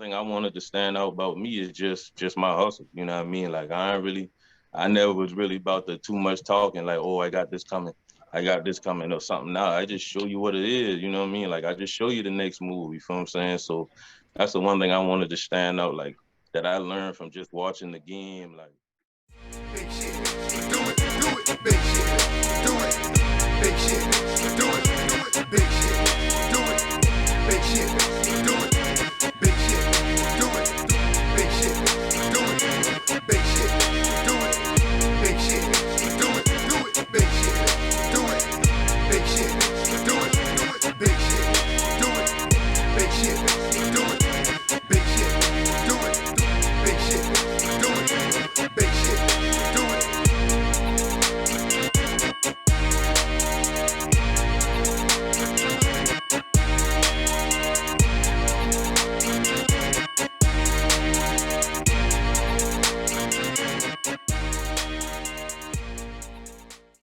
thing I wanted to stand out about me is just my hustle. You know what I mean? Like I never was really about the too much talking. Like, oh, I got this coming. I got this coming or something. Now I just show you what it is. You know what I mean? Like I just show you the next move. You feel what I'm saying? So that's the one thing I wanted to stand out. Like that I learned from just watching the game. Like. Big shit, do it, big shit, do it, big shit, do it, big shit, do it, big shit, do it, big shit, do it, big shit, do it, big shit, do it, big shit, do it, big shit, do it, big shit, do it, big shit, do it, big shit, do it, big shit, do it, big shit, do it, big shit.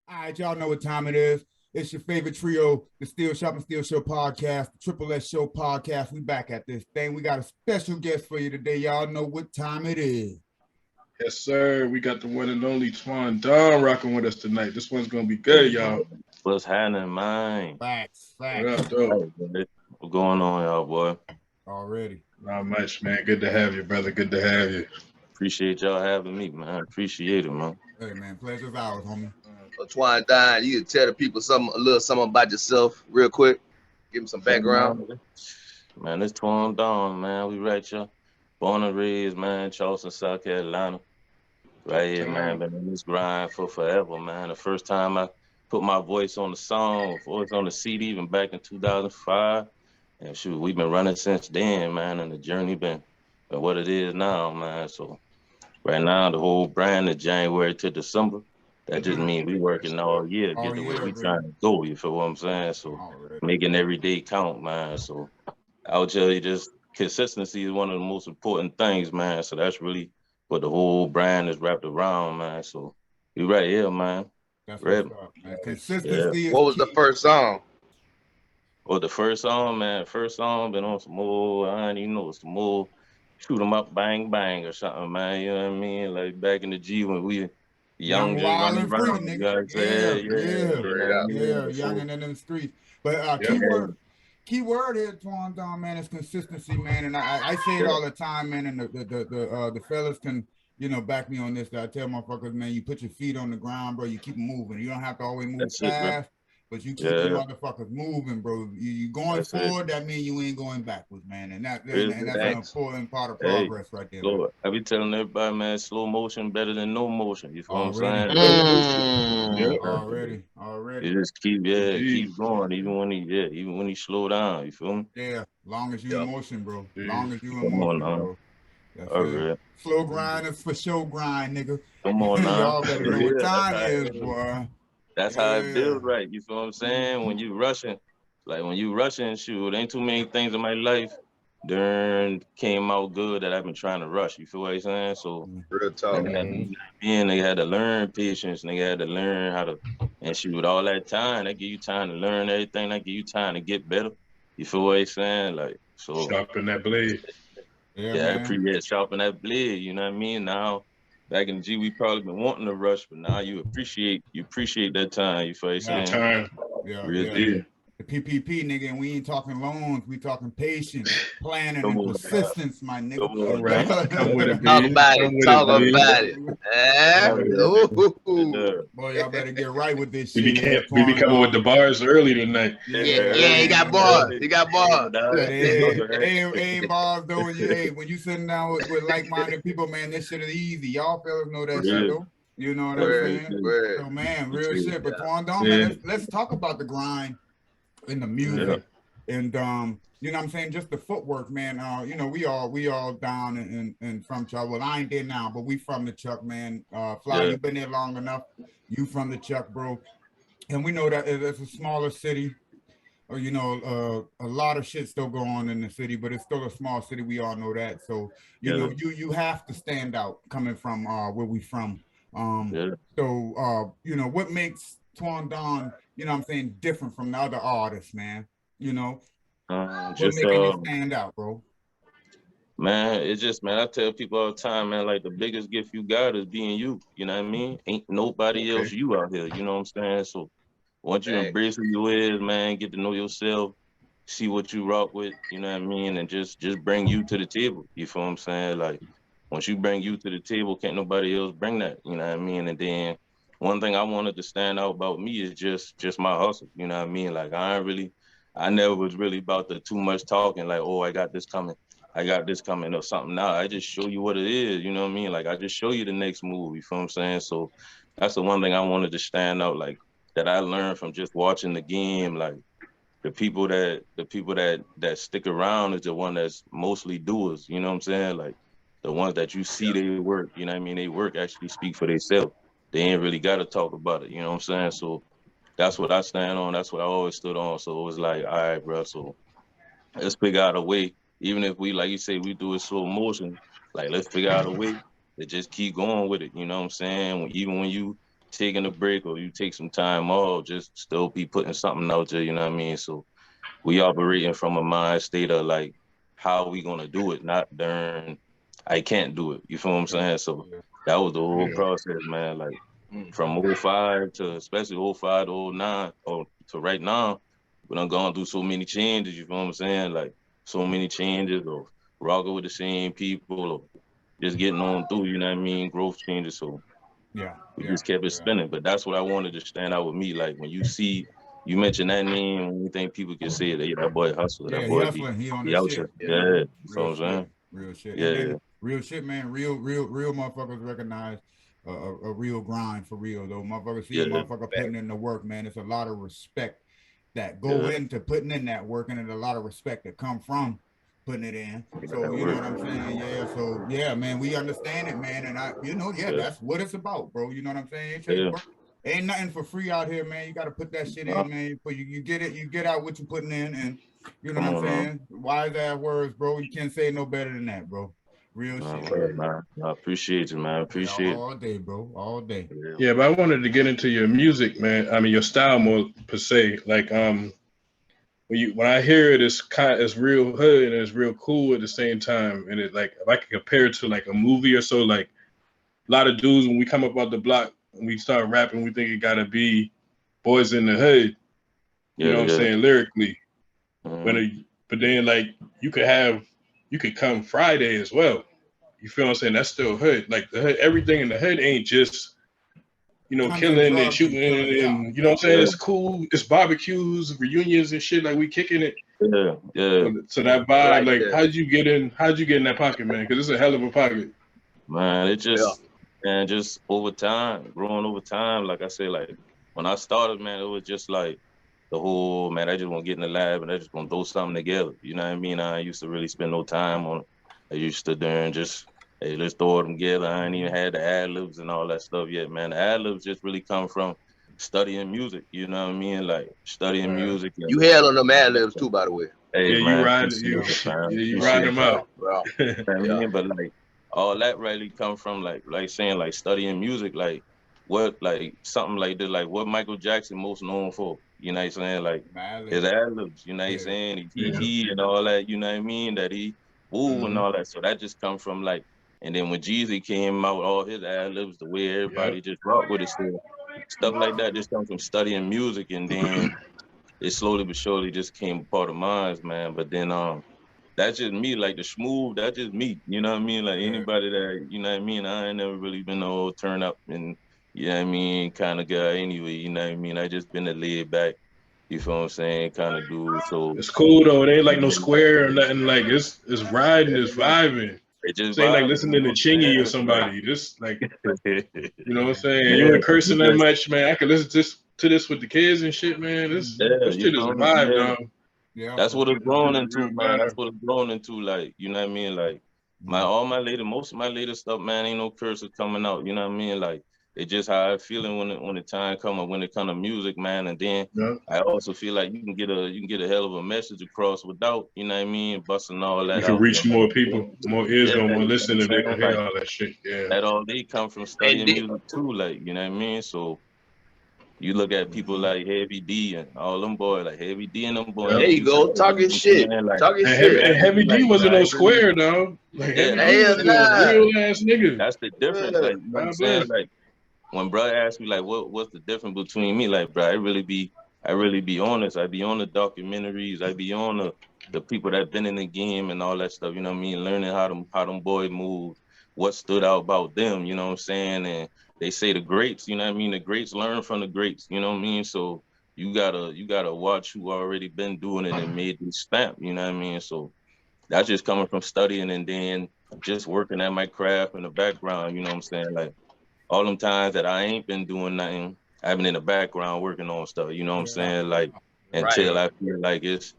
All right, y'all know what time it is. It's your favorite trio, the Steel Shop and Steel Show podcast, the Triple S Show podcast. We back at this thing. We got a special guest for you today. Y'all know what time it is. Yes, sir. We got the one and only Twan Don rocking with us tonight. This one's gonna be good, y'all. What's happening, man? Facts. What up, though? What's going on, y'all, boy? Already. Not much, man. Good to have you, brother. Good to have you. Appreciate y'all having me, man. Appreciate it, man. Hey, man. Pleasure's ours, homie. Twan Don, you can tell the people a little something about yourself real quick. Give them some background. Man, it's Twan Don, man. We right here. Born and raised, man, Charleston, South Carolina. Right here, man. Been in this grind for forever, man. The first time I put my voice on the song, voice on the CD, even back in 2005. And shoot, we've been running since then, man. And the journey been what it is now, man. So right now, the whole brand is January to December. That just means we working all year, get the way we trying to go. You feel what I'm saying? So making every day count, man. So I would tell you, just consistency is one of the most important things, man. So that's really what the whole brand is wrapped around, man. So you right here, man. That's what's up, man. Consistency is What was key. the first song? Well, the first song, man. First song been on some more, I don't even know, some more shoot 'em up, bang, bang or something, man. You know what I mean? Like back in the G when we young, just wild, running and free, around. nigga. You know what I'm saying? Yeah, young and in them streets. But key word here, Twan Don, man, is consistency, man. And I say it all the time, man. And the fellas can, back me on this. That I tell motherfuckers, man, you put your feet on the ground, bro. You keep moving. You don't have to always move fast, but you keep the motherfuckers moving, bro. You going forward, that means you ain't going backwards, man. And that's an important part of progress right there. Lord, I be telling everybody, man, slow motion better than no motion. You feel what I'm saying? Already. You just keep going, even when he slow down. You feel me? Yeah, long as you in motion, bro. Long as you in motion, bro. That's it. Slow grind is for show grind, nigga. Come on now. Y'all better know what time is, boy. That's how it feels, right? You feel what I'm saying? When you rushing, shoot, ain't too many things in my life came out good that I've been trying to rush. You feel what I'm saying? So real talk. They had to learn patience, and they had to learn how to, and shoot, all that time, they give you time to learn everything, they give you time to get better. You feel what I'm saying? Like, so sharpen that blade. I appreciate sharpen that blade, you know what I mean? Now back in the G, we probably been wanting to rush, but now you appreciate that time. You feel what I'm saying? Time. Yeah. The PPP, nigga, and we ain't talking loans. We talking patience, planning, and persistence, my nigga. All right. Talk about it. Boy, y'all better get right with this We shit. be coming with the bars early tonight. Yeah, he got bars. Hey, bars, though. When you sitting down with like-minded people, man, this shit is easy. Y'all fellas know that shit, though. You know what I'm saying? So, man, real shit. But Twan Don, man, let's talk about the grind in the music and you know what I'm saying, just the footwork, man. We all down and from Chuck. Well, I ain't there now, but we from the Chuck, man. Fly, you've been there long enough. You from the Chuck, bro. And we know that it's a smaller city. A lot of shit still go on in the city, but it's still a small city. We all know that. So you have to stand out coming from where we from. So what makes Twan Don, you know what I'm saying, different from the other artists, man? What making you stand out, bro? Man, it's just, man, I tell people all the time, man, like the biggest gift you got is being you. You know what I mean? Ain't nobody else you out here. You know what I'm saying? So once you embrace who you is, man, get to know yourself, see what you rock with, you know what I mean, and just bring you to the table. You feel what I'm saying? Like once you bring you to the table, can't nobody else bring that. You know what I mean? And then one thing I wanted to stand out about me is just my hustle. You know what I mean? Like I never was really about the too much talking. Like, oh, I got this coming. I got this coming or something. Now I just show you what it is. You know what I mean? Like I just show you the next move. You feel what I'm saying? So that's the one thing I wanted to stand out. Like that I learned from just watching the game. Like the people that stick around is the one that's mostly doers. You know what I'm saying? Like the ones that you see they work. You know what I mean? They work actually speak for themselves. They ain't really got to talk about it. You know what I'm saying? So that's what I stand on. That's what I always stood on. So it was like, all right, bro. So let's figure out a way. Even if we, like you say, we do it slow motion, like let's figure out a way to just keep going with it. You know what I'm saying? Even when you taking a break or you take some time off, just still be putting something out there. You know what I mean? So we operating from a mind state of like how we gonna do it, not during I can't do it. You feel what I'm saying? So that was the whole process, man. Like from 05 to especially 05 to 09 or to right now, we done gone through so many changes, you feel what I'm saying? Like so many changes or rocking with the same people or just getting on through, you know what I mean? Growth changes. So we just kept it spinning. But that's what I wanted to stand out with me. Like when you see you mention that name, when you think people can say that, yeah, that boy hustler, that boy hustling, he on he this out shit. here. Yeah. You know what I'm saying? Real shit. Yeah. And then real shit, man. Real motherfuckers recognize a real grind for real though. Motherfuckers see a motherfucker putting in the work, man. It's a lot of respect that go into putting in that work, and there's a lot of respect that come from putting it in. So you know what I'm saying? Yeah. So yeah, man, we understand it, man. And that's what it's about, bro. You know what I'm saying? Ain't nothing for free out here, man. You got to put that shit in, man. But you get it, you get out what you putting in, and you know what I'm saying? Wise ass words, bro. You can't say no better than that, bro. Real shit. Man. I appreciate you, man. Appreciate all day, bro. All day. Yeah, but I wanted to get into your music, man. I mean, your style more per se. Like, when I hear it, it's real hood and it's real cool at the same time. And it like if I could compare it to like a movie or so, like a lot of dudes when we come up out the block and we start rapping, we think it gotta be Boys in the Hood. You know what I'm saying, lyrically. But then like you could come Friday as well. You feel what I'm saying? That's still hood. Like the hood, everything in the hood ain't just killing and shooting and you know what I'm saying? It's cool. It's barbecues, reunions and shit. Like we kicking it. So that vibe, like how'd you get in that pocket, man? Because it's a hell of a pocket. Man, it just over time, growing over time. Like I said, like when I started, man, it was just like the whole, man, I just want to get in the lab and I just want to throw something together. You know what I mean? I used to really spend no time on it. I used to there and just, hey, let's throw them together. I ain't even had the ad-libs and all that stuff yet, man. The ad-libs just really come from studying music. You know what I mean? Like studying music. You had on them ad-libs too, by the way. Hey, yeah, man, you ride them out. Wow. But like all that really come from like saying like studying music, like what like something like this, like what Michael Jackson most known for. You know what I'm saying? Like his ad-libs, you know what I'm saying? He and all that, you know what I mean? That he woo and all that. So that just come from like, and then when Jeezy came out, all his ad-libs, the way everybody just rock with it, so stuff like that just comes from studying music, and then it slowly but surely just became a part of mine, man. But then that's just me, like the smooth, that's just me. You know what I mean? Like anybody that, you know what I mean? I ain't never really been no turn up and, you know what I mean, kind of guy anyway, you know what I mean? I just been a laid back, you feel what I'm saying, kind of dude. So it's cool though. It ain't like no square or nothing. Like it's riding, it's vibing. It just ain't like listening to Chingy or somebody. Just like, you know what I'm saying? You ain't cursing that much, man. I can listen to this with the kids and shit, man. This shit is a vibe, dog. Yeah, that's what it's grown into, man. That's what it's grown into, like, you know what I mean? Like most of my latest stuff, man, ain't no curses coming out, you know what I mean? Like it's just how I feeling when the time comes, when it comes to music, man. And then I also feel like you can get a hell of a message across without, you know what I mean, busting all that. You can reach more people, more ears gonna want to listen if they can hear all that shit. Yeah. That all they come from studying music too, like, you know what I mean? So You look at people like Heavy D and all them boys, like Heavy D and them boys. There you go, talking shit, like, talking shit. shit. Heavy D wasn't no square, though. Like Heavy D was a real ass nigga. That's the difference. Like, you know what I'm saying? Like, when bro asked me like what's the difference between me, like, bro, I really be honest. I be on the documentaries, I be on the people that been in the game and all that stuff, you know what I mean, learning how them boys move, what stood out about them, you know what I'm saying. And they say the greats, you know what I mean, the greats learn from the greats, you know what I mean. So you gotta watch who already been doing it and made this stamp, you know what I mean. So that's just coming from studying and then just working at my craft in the background, you know what I'm saying. Like, all them times that I ain't been doing nothing, I've been in the background working on stuff, you know what I'm saying? Like, until I feel like it's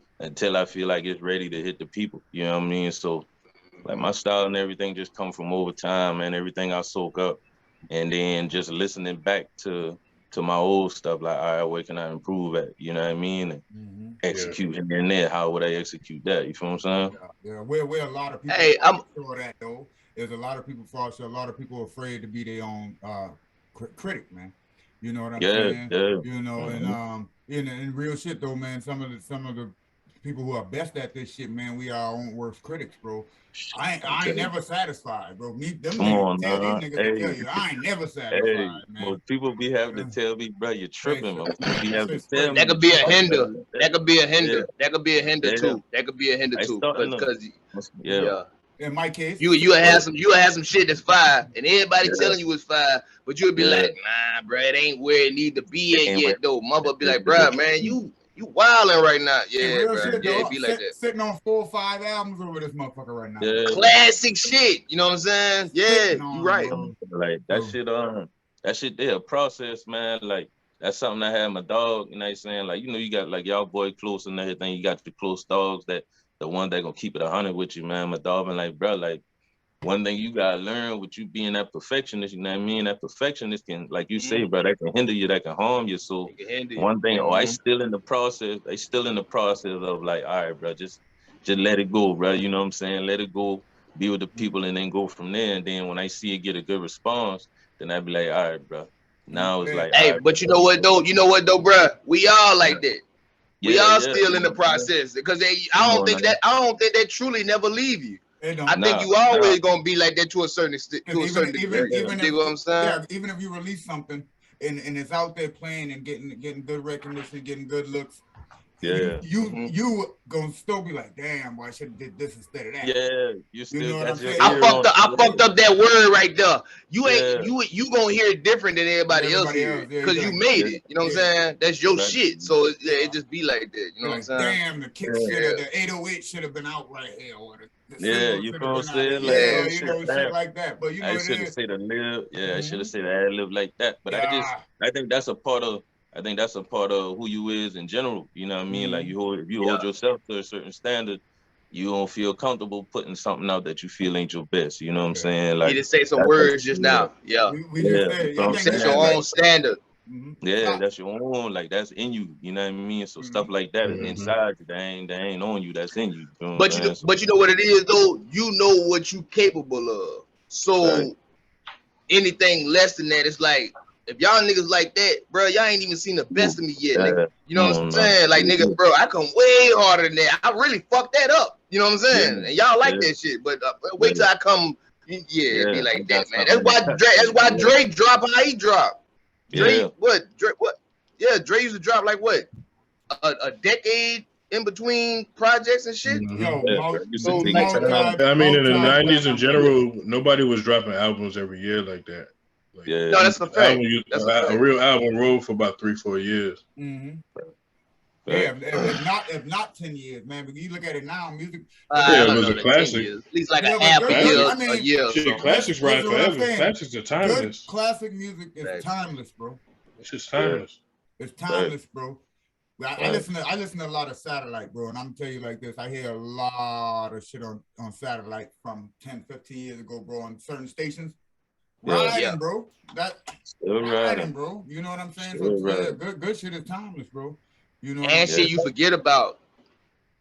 ready to hit the people, you know what I mean? So, like, my style and everything just come from over time and everything I soak up, and then just listening back to my old stuff, like, all right, where can I improve at, you know what I mean? And execute here and there, how would I execute that, you feel what I'm saying? Yeah, where a lot of people for that, though. There's a lot of people fall short. A lot of people are afraid to be their own critic, man. You know what I'm saying? Yeah. You know, and in real shit though, man. Some of the people who are best at this shit, man, we are our own worst critics, bro. I ain't never satisfied, bro. These niggas tell you, I ain't never satisfied, man. Well, people be having to tell me, bro, you're tripping, man. Be having to tell me. That could be a hinder. That could be a hinder. That could be a hinder too. That could be a hinder too. Because in my case, you have some shit that's fire, and everybody telling you it's fire, but you'll be like, nah, bro, it ain't where it need to be at yet, though. Mother be like, bro, man, you wilding right now, bro. Shit, yeah, it be like that. Sitting on 4 or 5 albums over this motherfucker right now. Classic shit, you know what I'm saying? Yeah, you right. Like that shit there, process, man. Like, that's something I had my dog, you know what I'm saying? Like, you know, you got like y'all boy close and everything. You got your close dogs that the one that gonna keep it 100 with you, man. My dog been like, bro, like, one thing you gotta learn with you being that perfectionist, you know what I mean? That perfectionist can, like you say, bro, that can hinder you, that can harm you. So one thing, I still in the process. They still in the process of like, all right, bro, just let it go, bro. You know what I'm saying? Let it go, be with the people, and then go from there. And then when I see it get a good response, then I be like, all right, bro. Now it's like, hey, but you know what though? You know what though, bro? We all like that. We all still in the process because I don't think that truly never leave you. I think you always gonna be like that to a certain extent. To a certain degree. Even you know what I'm saying? Yeah, even if you release something and it's out there playing and getting good recognition, getting good looks. You gonna still be like, damn, boy, I should have did this instead of that. Yeah, you know what I'm saying? I fucked up that word right there. You ain't you gonna hear it different than everybody else because you made it. You know what I'm saying? That's your shit. So it just be like that. You know what I'm saying? Damn, the kick the 808 should have been out right here. You know what I'm saying? Like, shit like that. But you know, I should have said a lib. I should have said an ad lib like that. But I think that's a part of who you is in general. You know what I mean? Like, if you hold yourself to a certain standard, you don't feel comfortable putting something out that you feel ain't your best. You know what I'm saying? Like, you just say some words just now. We just set your own standard. Yeah, that's your own, like, that's in you, you know what I mean? So stuff like that is inside you, that ain't on you, that's in you. But you know what it is though? You know what you capable of. So anything less than that, it's like, if y'all niggas like that, bro, y'all ain't even seen the best of me yet, nigga. You know what I'm saying? Like, nigga, bro, I come way harder than that. I really fucked that up. You know what I'm saying? And y'all like that shit, but wait till I come. It be like that, man. That's why Drake drop how he drop. Dre, what? Yeah, Dre used to drop like what? A decade in between projects and shit. I mean, in the 90s in general, nobody was dropping albums every year like that. Like, no, that's a fact. A real album rolled for about 3-4 years. Yeah, if not 10 years, man. But you look at it now, music. It was a classic. At least like a half a year. Shit, classics ride forever. Classics are timeless. Good classic music is timeless, bro. It's just timeless. It's timeless, bro. I listen to a lot of satellite, bro, and I'm gonna tell you like this. I hear a lot of shit on satellite from 10, 15 years ago, bro, on certain stations. Riding, bro. Riding, bro. You know what I'm saying? So, good shit is timeless, bro. You know, and shit you forget about.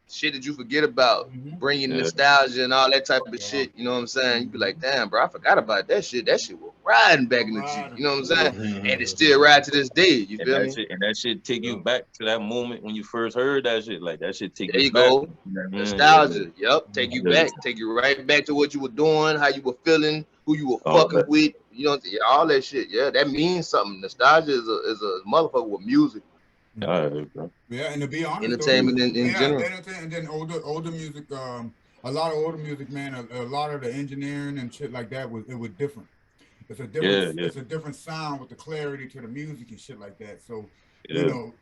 Shit that you forget about. Bringing nostalgia and all that type of shit. You know what I'm saying? You be like, damn, bro, I forgot about that shit. That shit was riding back in the Jeep. You know what I'm saying? Mm-hmm. And it still ride to this day. You feel me? And that shit take you back to that moment when you first heard that shit. Like that shit take There you you back. go. Nostalgia. Yep. Take you back. Take you right back to what you were doing, how you were feeling, who you were fucking with. You know, all that shit. Yeah, that means something. Nostalgia is a motherfucker with music. All right, bro. Yeah, and to be honest, entertainment in general. And then older music, a lot of older music, man, a lot of the engineering and shit like that was different. It's a different it's a different sound with the clarity to the music and shit like that. So you know,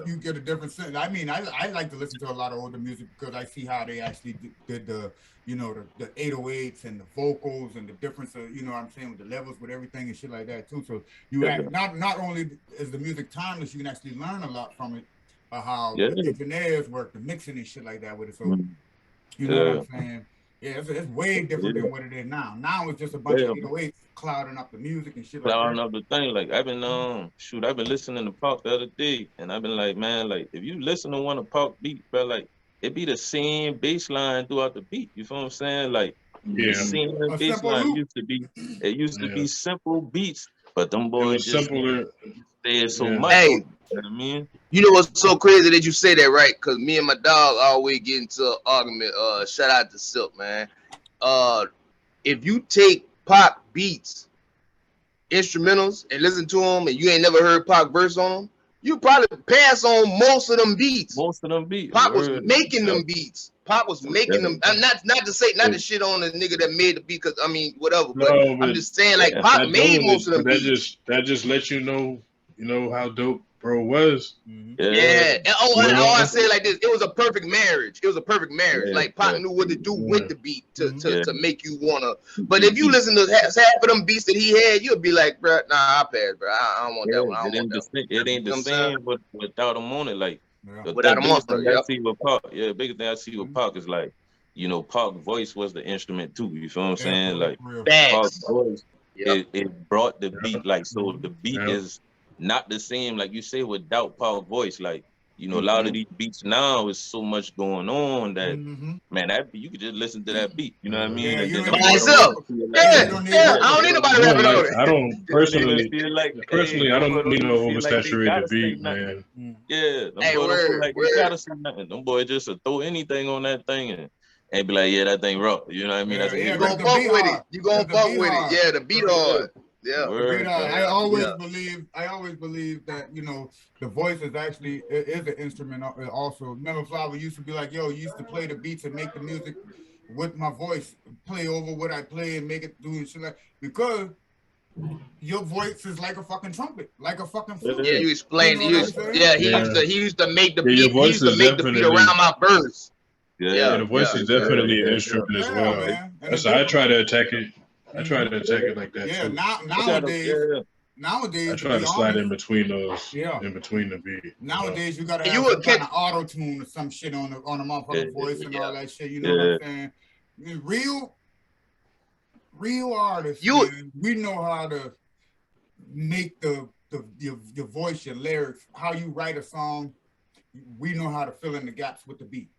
you get a different sense. I mean, I like to listen to a lot of older music because I see how they actually did the, you know, the 808s and the vocals and the difference of, you know what I'm saying, with the levels, with everything and shit like that too. So you not only is the music timeless, you can actually learn a lot from it, how the engineers work, the mixing and shit like that with it. So you know what I'm saying? Yeah, it's way different than what it is now. Now it's just a bunch of 808s clouding up the music and shit like that. Clouding up the thing. Like I've been I've been listening to Pac the other day, and I've been like, man, like if you listen to one of Pac beat, bro, like it be the same bass line throughout the beat. You feel what I'm saying? Like the same bass line used to be simple beats, but them boys just said so much. Hey, you know what I mean? You know what's so crazy that you say that, right? Because me and my dog always get into an argument. Shout out to Silk, man. If you take Pac beats, instrumentals, and listen to them, and you ain't never heard Pac verse on them, you probably pass on most of them beats. Pac was making them beats. Pac was making them. I'm not to shit on the nigga that made the beat, because I mean whatever. But I'm just saying, like Pac made most of them beats. That just lets you know how dope bro was. Yeah. And I say it like this: it was a perfect marriage. It was a perfect marriage. Like Pac knew what to do with the beat to make you wanna. But if you listen to half of them beats that he had, you'll be like, bro, nah, I pass, bro. I don't want that one. I don't want that one. It ain't the same, but without him on it, like without him on it. I see with Pac, biggest thing I see with Pac is like, you know, Pac's voice was the instrument too. You feel what I'm saying? Like Pac's voice, it brought the beat. Like so, the beat is not the same, like you say, without Pac's voice. Like, you know, a lot of these beats now is so much going on that man, that beat, you could just listen to that beat. You know what I mean? By myself. I don't need nobody rapping on it. I don't personally. I don't need no oversaturated beat, man. Yeah, them boys don't like they gotta say nothing. Them boys just throw anything on that thing and be like, yeah, that thing rough. You know what I mean? That's you gonna fuck with it. You gonna fuck with it. Yeah, the beat hard. Yeah, I always believe that, you know, the voice is actually is an instrument also. Remember, Flower used to be like, yo, you used to play the beats and make the music with my voice, play over what I play and make it do and shit like, because your voice is like a fucking trumpet, like a fucking flute. Yeah, you explained. He used to make the beat. He used to make the beat around my verse. Yeah, the voice is definitely an instrument as well. That's how I try to attack it. I try to attack it like that too. Nowadays, I try to slide in between those, in between the beat. Nowadays, you gotta have some kind of auto tune or some shit on the motherfucking voice and all that shit. You know what I'm saying? Real artists, man, we know how to make your voice, your lyrics, how you write a song. We know how to fill in the gaps with the beat.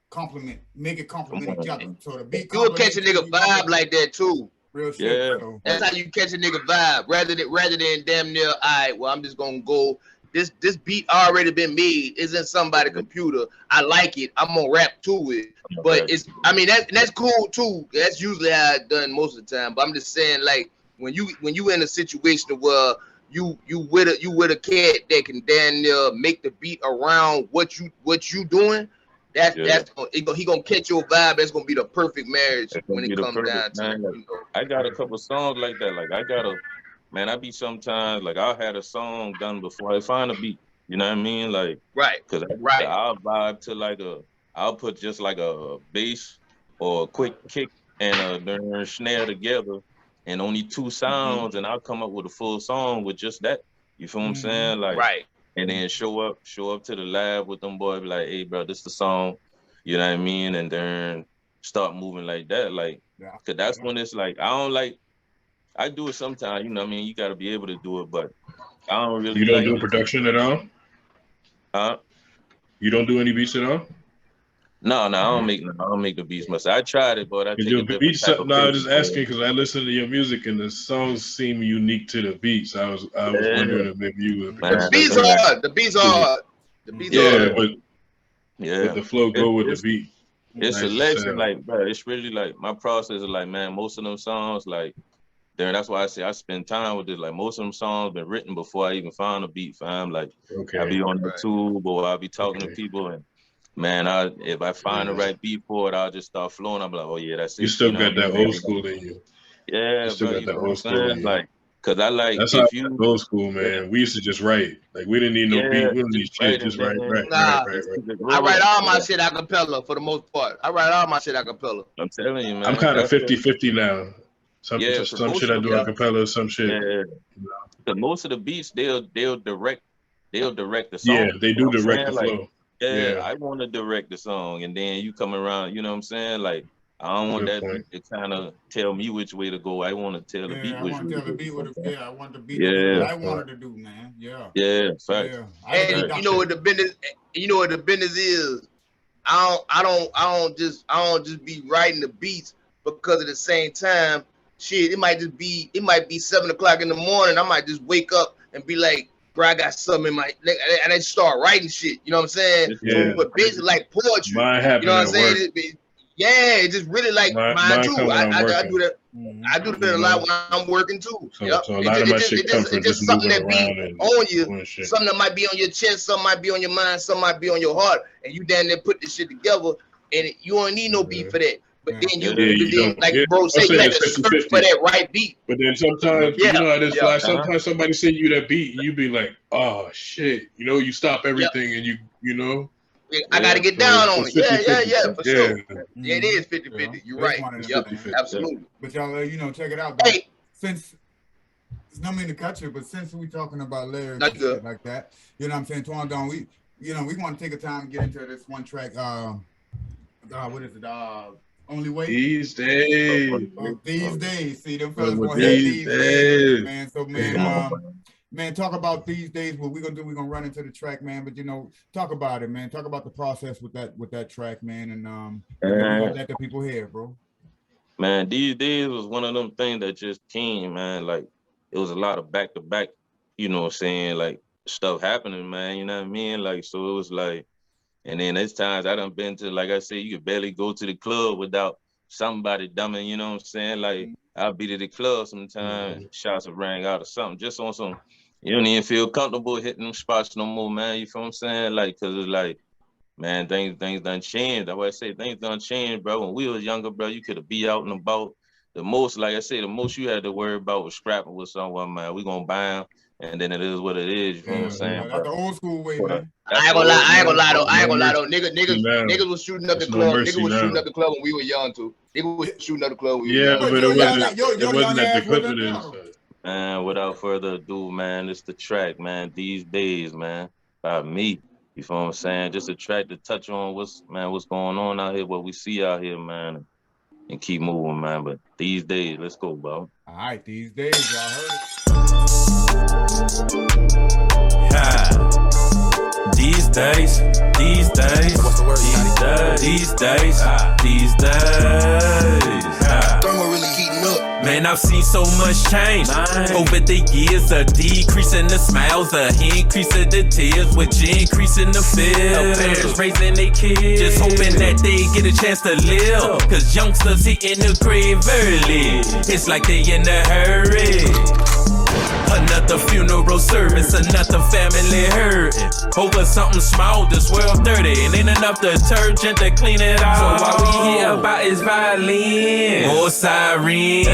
Make it complement each other. So the beat. You'll catch a nigga vibe like that too. Real shit. So. That's how you catch a nigga vibe. Rather than damn near, all right, well, I'm just gonna go. This beat already been made. It's in somebody's computer. I like it. I'm gonna rap to it. But that's cool too. That's usually how it's done most of the time. But I'm just saying, like, when you in a situation where you with a cat that can damn near make the beat around what you doing. He gonna catch your vibe. That's gonna be the perfect marriage when it comes down to it. You know. I got a couple songs like that. Like I be sometimes like I had a song done before I find a beat. You know what I mean? Like because I'll vibe to I'll put just like a bass or a quick kick and a snare together and only two sounds, and I'll come up with a full song with just that. You feel what I'm saying? Like and then show up to the lab with them boys, be like, hey, bro, this the song, you know what I mean? And then start moving like that, like, cause that's when it's like, I do it sometimes, you know what I mean? You gotta be able to do it, but I don't really. You don't do production at all? Huh? You don't do any beats at all? No, I don't make the beats myself. I tried it, but I take your a different beats. type of No, I was picture. just asking because I listen to your music and the songs seem unique to the beats. I was wondering if maybe you would. The beats are the beats are the beats are. But the flow go with the beat. It's selection, like, bro. It's really like my process is like, man. Most of them songs, like, that's why I say I spend time with it. Like most of them songs been written before I even found a beat, fam. Like I be on the tube or I be talking to people, and man, if I find the right beat for it, I'll just start flowing. I'm like, oh yeah, that's it. You still got that old school in you. Yeah, you still got that old school in you. Like, cause I like that's how old school, man. We used to just write. Like we didn't need no beat. We didn't need shit. Just write. I write all my shit a cappella for the most part. I write all my shit a cappella. I'm telling you, man. I'm kind of 50-50 now. Some shit I do a cappella, some shit. Yeah. But most of the beats, they'll direct the song. Yeah, they do direct the flow. Yeah, I want to direct the song, and then you come around. You know what I'm saying? Like I don't want that beat to kind of tell me which way to go. I want to tell the beat which way to go. I want the beat what I wanted to do, man. Yeah, fact. And you know what the business is. I don't just be writing the beats because at the same time, shit, it might be 7 o'clock in the morning. I might just wake up and be like, bro, I got something in my, and I start writing shit. You know what I'm saying? Yeah. But basically like poetry. Mine you know what I'm saying? It's just really like mine too. I do that. I do that a lot when I'm working too. So a lot of my shit comes from just something that be on you, something that might be on your chest, something might be on your mind, something might be on your heart, and you down there put this shit together, and you don't need no beat for that. But then you like bro say, you have to search for that right beat. But then sometimes you know it's like sometimes somebody send you that beat and you be like, oh shit, you know, you stop everything and you know. I gotta get down on it. Yeah, for sure. Yeah, it is 50-50. You're right. Yep, absolutely. But y'all, check it out. Bro. Hey, since it's not mean to cut you, but since we talking about lyrics and shit like that, you know what I'm saying, Twan Dawn, we want to take a time to get into this one track. What is it? Only Way. These days. These days. See, them fellas gonna hit these days, man. So man, talk about these days. What we're gonna run into the track, man. But talk about it, man. Talk about the process with that track, man, and let the people hear, bro. Man, these days was one of them things that just came, man. Like it was a lot of back to back, you know what I'm saying, like stuff happening, man. You know what I mean? Like so it was like, and then there's times I done been to, like I said, you could barely go to the club without somebody dumbing, you know what I'm saying? Like I'll be to the club sometimes, shots have rang out or something, just on some. You don't even feel comfortable hitting them spots no more, man. You feel what I'm saying? Like, cause it's like, man, things done changed. That's why I say things done changed, bro. When we was younger, bro, you could be out and about. The most, like I say, the most you had to worry about was scrapping with someone, man. We gonna buy them, and then it is what it is. You know what I'm saying? That's the old school way, man. I ain't gonna lie though. Niggas was shooting up the club. Niggas was shooting up the club when we were young too. Niggas was shooting up the club when we were young. But it wasn't at the clip it is. Man, without further ado, man, it's the track, man. These days, man, by me. You feel what I'm saying? Just a track to touch on what's going on out here, what we see out here, man, and keep moving, man. But these days, let's go, bro. All right, these days, y'all heard it. These days. What's the word? These days. Thermal really heating up. Man, I've seen so much change over the years. A decrease in the smiles, a increase in the tears, which increase in the fear. Parents raising their kids, just hoping that they get a chance to live. Cause youngsters hitting the grave early. It's like they in a hurry. Another funeral service, another family hurting over something small. This world dirty, and ain't enough detergent to clean it out. So all we hear about is violence, more sirens,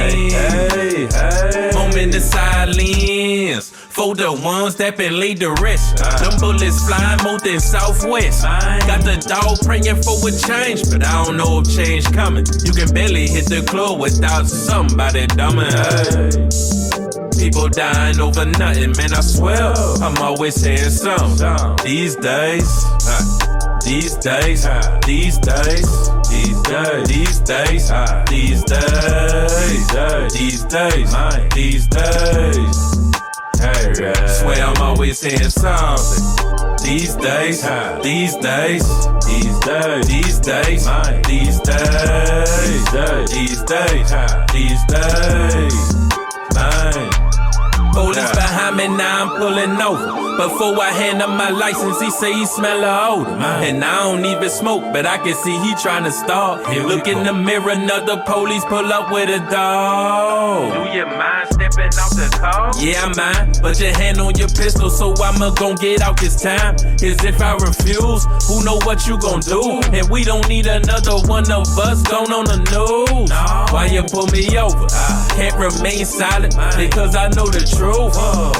moment of silence for the ones that been laid to rest. Them bullets flying more than Southwest. Got the dog praying for a change, but I don't know if change coming. You can barely hit the club without somebody dumbing. People dying over nothing, man, I swear. I'm always saying something. These days. Hey, swear I'm always saying something. These days, these days, these days, these days, these days, these days, these days, man. Police behind me, now I'm pulling over. Before I hand him my license, he say he smell of odor. And I don't even smoke, but I can see he trying to start. Look in the mirror, another police pull up with a dog. Do you mind stepping off the car? Yeah, I mind. Put your hand on your pistol, so I'ma gon' get out this time. Cause if I refuse, who know what you gon' do? And we don't need another one of us gone on the news. Why you pull me over? Can't remain silent, because I know the truth.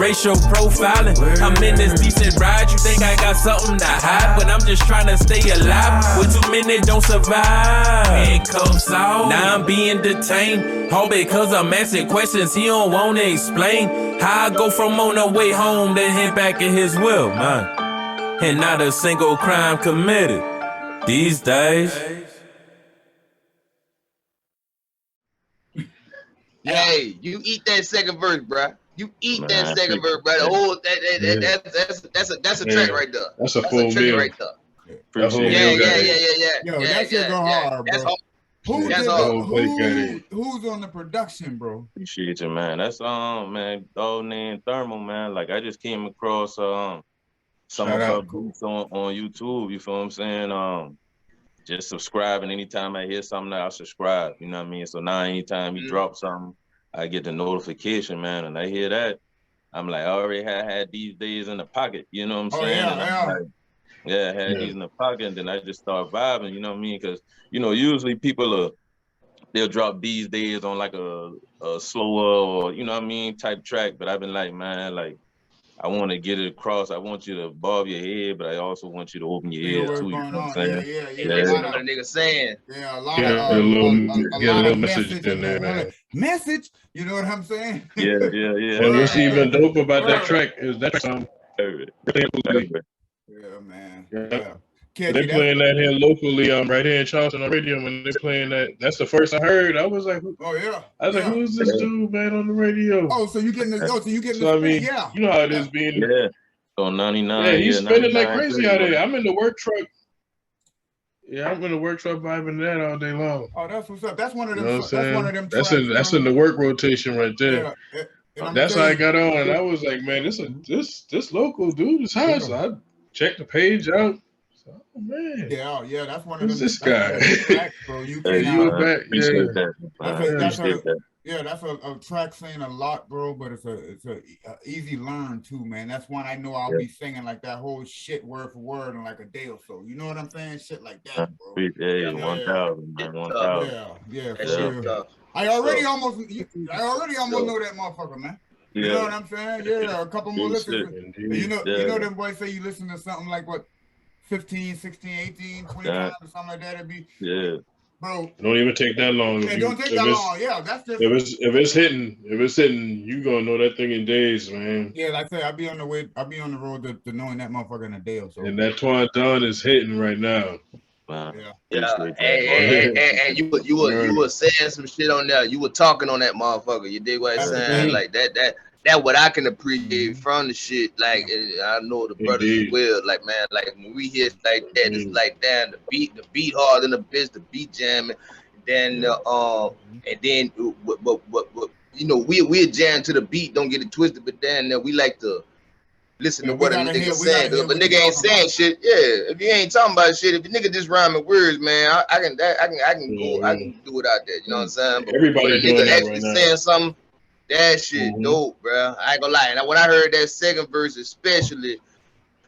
Racial profiling, I'm in this decent ride. You think I got something to hide? But I'm just trying to stay alive. With too many don't survive. Handcuffs out, now I'm being detained. All because I'm asking questions he don't wanna explain. How I go from on the way home to hit back in his will, man. And not a single crime committed these days. Hey, you eat that second verse, bruh. You eat that second verse, bro. The whole that's a track right there. That's a full meal right there. Yeah. Yo, that shit go hard, bro. Who's on the production, bro? Appreciate you, man. That's man, dog named Thermal, man. Like I just came across some of her boots on YouTube. You feel what I'm saying? Just subscribing. Anytime I hear something, I'll subscribe. You know what I mean? So now anytime you drop something, I get the notification, man, and I hear that. I'm like, I already had these days in the pocket. You know what I'm saying? I had these in the pocket, and then I just start vibing. You know what I mean? Because usually people they'll drop these days on like a slower or you know what I mean type track. But I've been like, man, like I want to get it across. I want you to bob your head, but I also want you to open your ears too. You know what I'm saying? That's what the nigga saying. Yeah, a lot of message in there, man. Message, you know what I'm saying? Yeah. And what's even dope about that track is that song. Yeah, man. Yeah. They're playing that here locally, right here in Charleston on radio. When they're playing that, that's the first I heard. I was like, oh yeah. I was like, who's this dude, man, on the radio? Oh, so you getting this? Oh, so you getting so, this? I mean, yeah. You know how it is being. Yeah. On 99. Yeah, he's spinning like crazy out there. I'm in the work truck. Yeah, I'm in the work truck vibing that all day long. Oh, that's what's up. That's one of them. You know what I'm that's one of them. That's in the work rotation right there. Yeah. That's how I got on, and I was like, man, this local dude is hot. So I checked the page out. Oh man. Yeah, that's one of them. Who's this guy? Bro, you back. That's a track saying a lot, bro, but it's a easy learn too, man. That's one I know I'll be singing like that whole shit word for word in like a day or so. You know what I'm saying? Shit like that, bro. 1,000, man. 1,000. Yeah, for sure. I already almost know that motherfucker, man. You know what I'm saying? Yeah, a couple more listens. You know them boys say you listen to something like what 15, 16, 18, 20 times or something like that. It'd be bro. Don't even take that long. Yeah, don't take that long. Yeah, that's just if it's hitting, you gonna know that thing in days, man. Yeah, like I say, I'll be on the road to knowing that motherfucker in a day or so. And that Twan Don is hitting right now. Wow. And you were saying some shit on there. You were talking on that motherfucker. You dig what I'm saying? Like that what I can appreciate from the shit. Like I know the brothers will. Like man, like when we hear like that, it's like damn the beat hard in the bitch, the beat jamming. Then and then but you know we jam to the beat. Don't get it twisted. But then we like to listen to what a nigga saying. If a nigga ain't saying shit, if you ain't talking about shit, if a nigga just rhyming words, man, I can do it out there. You know what I'm saying? But everybody doing that actually right now. saying something. That shit dope, bro. I ain't gonna lie. And when I heard that second verse, especially, you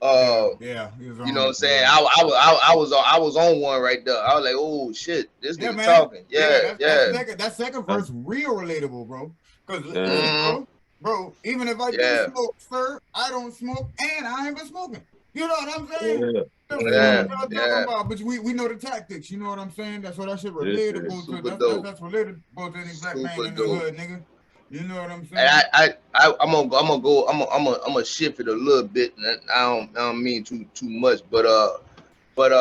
know what I'm saying? I was on one right there. I was like, oh shit, this nigga talking. That second verse real relatable, bro. Because bro, even if I do smoke, sir, I don't smoke, and I ain't been smoking. You know what I'm saying? But we know the tactics. You know what I'm saying? That's what that shit relatable to. That's relatable to any black man in the hood, nigga. You know what I'm saying? And I'm gonna shift it a little bit, and I don't mean too much, but with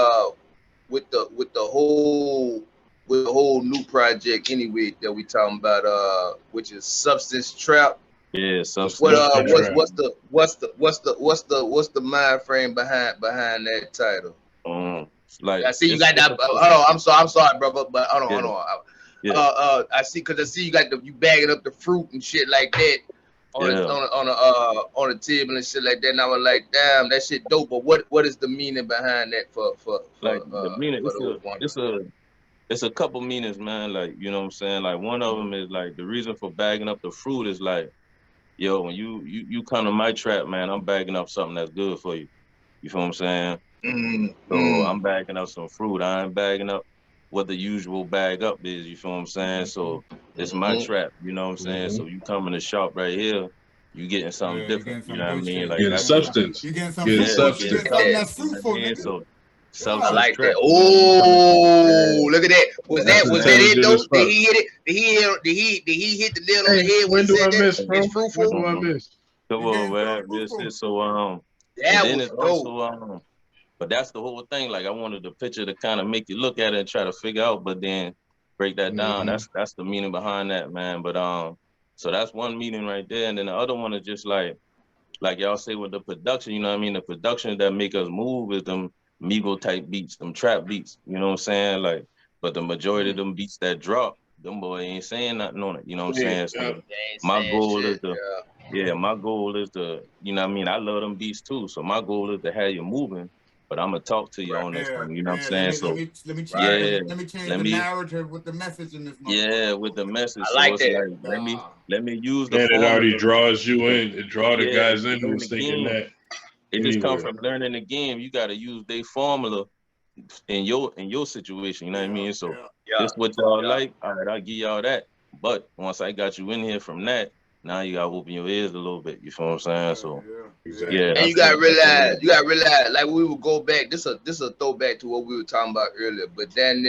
the whole new project anyway that we talking about, which is Substance Trap. Yeah, substance. What's the mind frame behind that title? Like I see you got that. Hold on, I'm sorry, brother, but hold on. Yeah. I see you got you bagging up the fruit and shit like that on a table and shit like that. And I was like, damn, that shit dope. But what is the meaning behind that for like the meaning? the It's a couple meanings, man. Like, you know what I'm saying? Like, one of them is like the reason for bagging up the fruit is like, yo, when you come to my trap, man, I'm bagging up something that's good for you. You feel what I'm saying? So I'm bagging up some fruit. I ain't bagging up what the usual bag up is. You feel what I'm saying? So it's my trap. You know what I'm saying? So you come in the shop right here, you getting something different. You know what I mean? Like, getting substance. You getting some getting fruit, substance. you getting something that's fruitful, nigga. nigga. So I like trap. that. Oh, look at that. Was that it though? Did he hit it? Did he hit the nail on the head when he said that? It's fruitful. When do I miss? Come on, man. So that and then was it's dope. also but that's the whole thing. Like, I wanted the picture to kind of make you look at it and try to figure out, but then break that down. That's the meaning behind that, man. But so that's one meaning right there. And then the other one is just like y'all say with the production, you know what I mean? The production that make us move is them Migo type beats, them trap beats, you know what I'm saying? Like, but the majority of them beats that drop, them boy ain't saying nothing on it, you know what I'm saying? So my goal is my goal is to, you know what I mean? I love them beats too. So my goal is to have you moving, but I'm gonna talk to you on this one, you know what I'm saying? Let me change the narrative with the message in this. Yeah, with the message. I like so that. It's like, let me use the And it formula. already draws you in. It draws the guys in who's thinking that. It just comes from learning the game. You got to use their formula in your situation. You know what I mean? So this what y'all like. All right, I'll give y'all that. But once I got you in here from that, now you gotta open your ears a little bit. You feel what I'm saying? So exactly. And you gotta realize, like we will go back. This a throwback to what we were talking about earlier. But then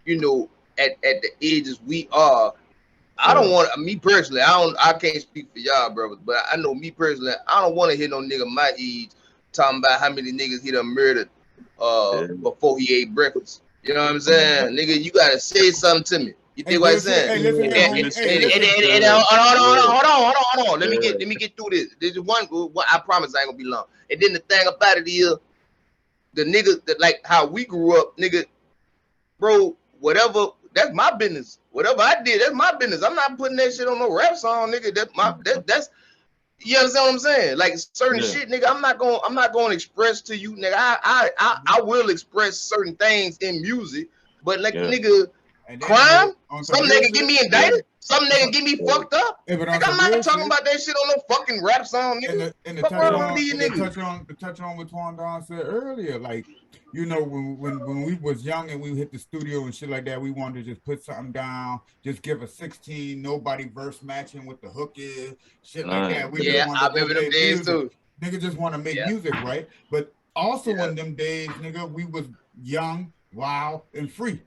you know, at the ages we are, I don't want me personally. I can't speak for y'all, brother, but I know me personally. I don't want to hear no nigga my age talking about how many niggas he done murdered before he ate breakfast. You know what I'm saying, nigga? You gotta say something to me. You dig what I'm saying? Hold on. Let me get through this. There's one. I promise I ain't gonna be long. And then the thing about it is, the niggas that like how we grew up, nigga, bro. Whatever. That's my business. Whatever I did, that's my business. I'm not putting that shit on no rap song, nigga. That's you understand what I'm saying? Like certain shit, nigga. I'm not going to express to you, nigga. I will express certain things in music, but like nigga, crime. Some nigga get me indicted. Some nigga get me fucked up. Nigga, I'm not talking about that shit on no fucking rap song, nigga. And the touch on what Twan Don said earlier, like, you know, when we was young and we hit the studio and shit like that, we wanted to just put something down, just give a 16, nobody verse matching what the hook is, shit like that. We just I remember them days too. Nigga just want to make music, right? But also in them days, nigga, we was young, wild, and free.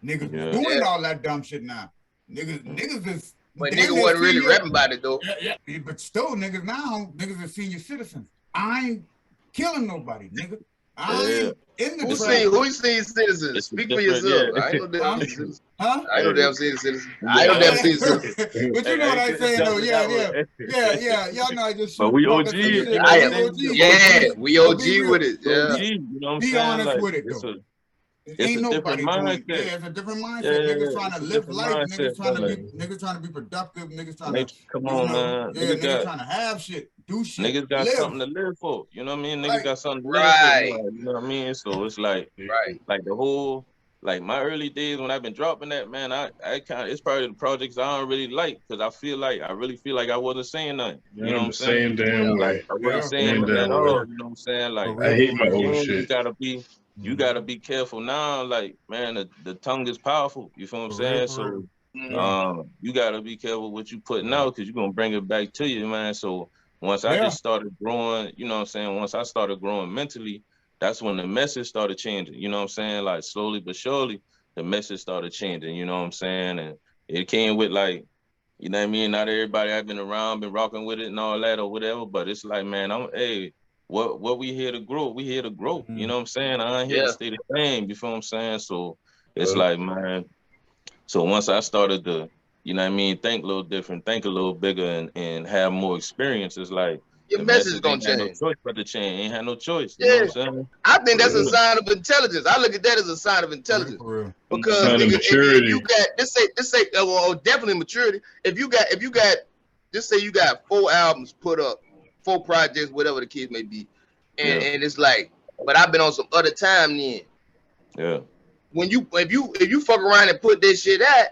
Niggas doing all that dumb shit now. Niggas is. But nigga wasn't really rapping about it though. Yeah. But still, niggas now, niggas are senior citizens. I ain't killing nobody, nigga. I ain't in the Who's senior citizens? Speak for yourself. I ain't no damn citizens. Huh? I ain't no damn senior citizens. I ain't no damn senior citizens. But you know what I'm saying though? Yeah. Y'all know I just. But we OG. We OG with it. Yeah. You know what I'm saying? Be honest with it though. Ain't nobody doing. It's a different mindset. Niggas trying to live life. Niggas trying to be productive. Niggas trying to come on, man. Niggas trying to have shit, do shit. Niggas got something to live for. You know what I mean? Niggas got something to live for. You know what I mean? So it's like the whole, like my early days when I've been dropping that, man, I kind of, it's probably the projects I don't really like because I really feel like I wasn't saying nothing. You know what I'm saying? Same damn way. I wasn't saying nothing at all. You know what I'm saying? Like, I hate my old shit. You gotta be careful now. Like, man, the tongue is powerful. You feel what I'm saying? So, you gotta be careful what you putting out because you're gonna bring it back to you, man. So once I just started growing, you know what I'm saying? Once I started growing mentally, that's when the message started changing. You know what I'm saying? Like slowly but surely, the message started changing. You know what I'm saying? And it came with like, you know what I mean? Not everybody I've been around, been rocking with it and all that or whatever. But it's like, man, what we here to grow? We here to grow. You know what I'm saying? I ain't here to stay the same. You feel what I'm saying? So it's like, man. So once I started to, you know what I mean, think a little different, think a little bigger, and have more experiences. Like Your the message message gonna ain't had no change. choice but to change. Ain't had no choice. You know Yeah, what I'm saying? I think that's a Yeah. sign of intelligence. I look at that as a sign of intelligence. Because Sign of nigga, if you maturity. got this say well, definitely maturity. If you got just say you got 4 albums put up, 4 projects, whatever the case may be, and it's like, but I've been on some other time then. Yeah. When if you fuck around and put this shit out,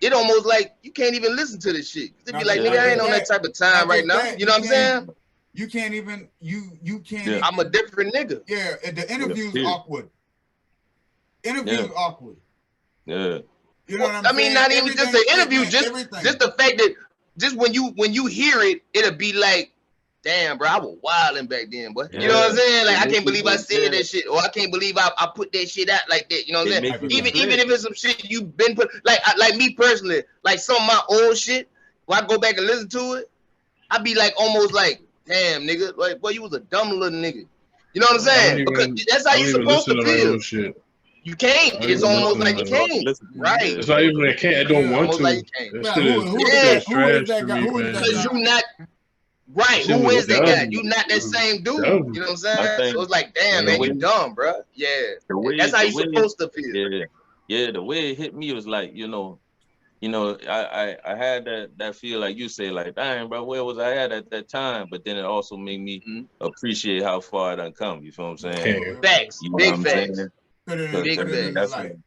it almost like you can't even listen to this shit. It'd be like, nigga, I ain't on that type of time right now. You know what I'm saying? You can't even you can't. Yeah. Even, I'm a different nigga. Yeah, the interview's awkward. Interview's awkward. Yeah. You know what I'm saying? I mean, not even just the interview, just the fact that just when you hear it, it'll be like, damn, bro, I was wilding back then, boy. You know what I'm saying? Like, I can't believe I said that shit, or I can't believe I put that shit out like that. You know what I'm saying? Even if it's some shit you've been put, like me personally, like some of my old shit, when I go back and listen to it, I be like almost like, damn, nigga, like, boy, you was a dumb little nigga. You know what I'm saying? Because that's how you supposed to feel. You can't. It's almost like you can't. Right. It's not even I can't. I don't want almost to. like you can't. That shit is trash to me, man. Because you not right. Who is that guy? You not that same dude. You know what I'm saying? So it's like, damn, man, you dumb, bro. Yeah. That's how you supposed to feel. Yeah. The way it hit me was like, I had that feel like you say, like, dang, bro, where was I at that time? But then it also made me appreciate how far I done come. You feel what I'm saying? Facts. You know Big what I'm facts. saying? Big That's facts.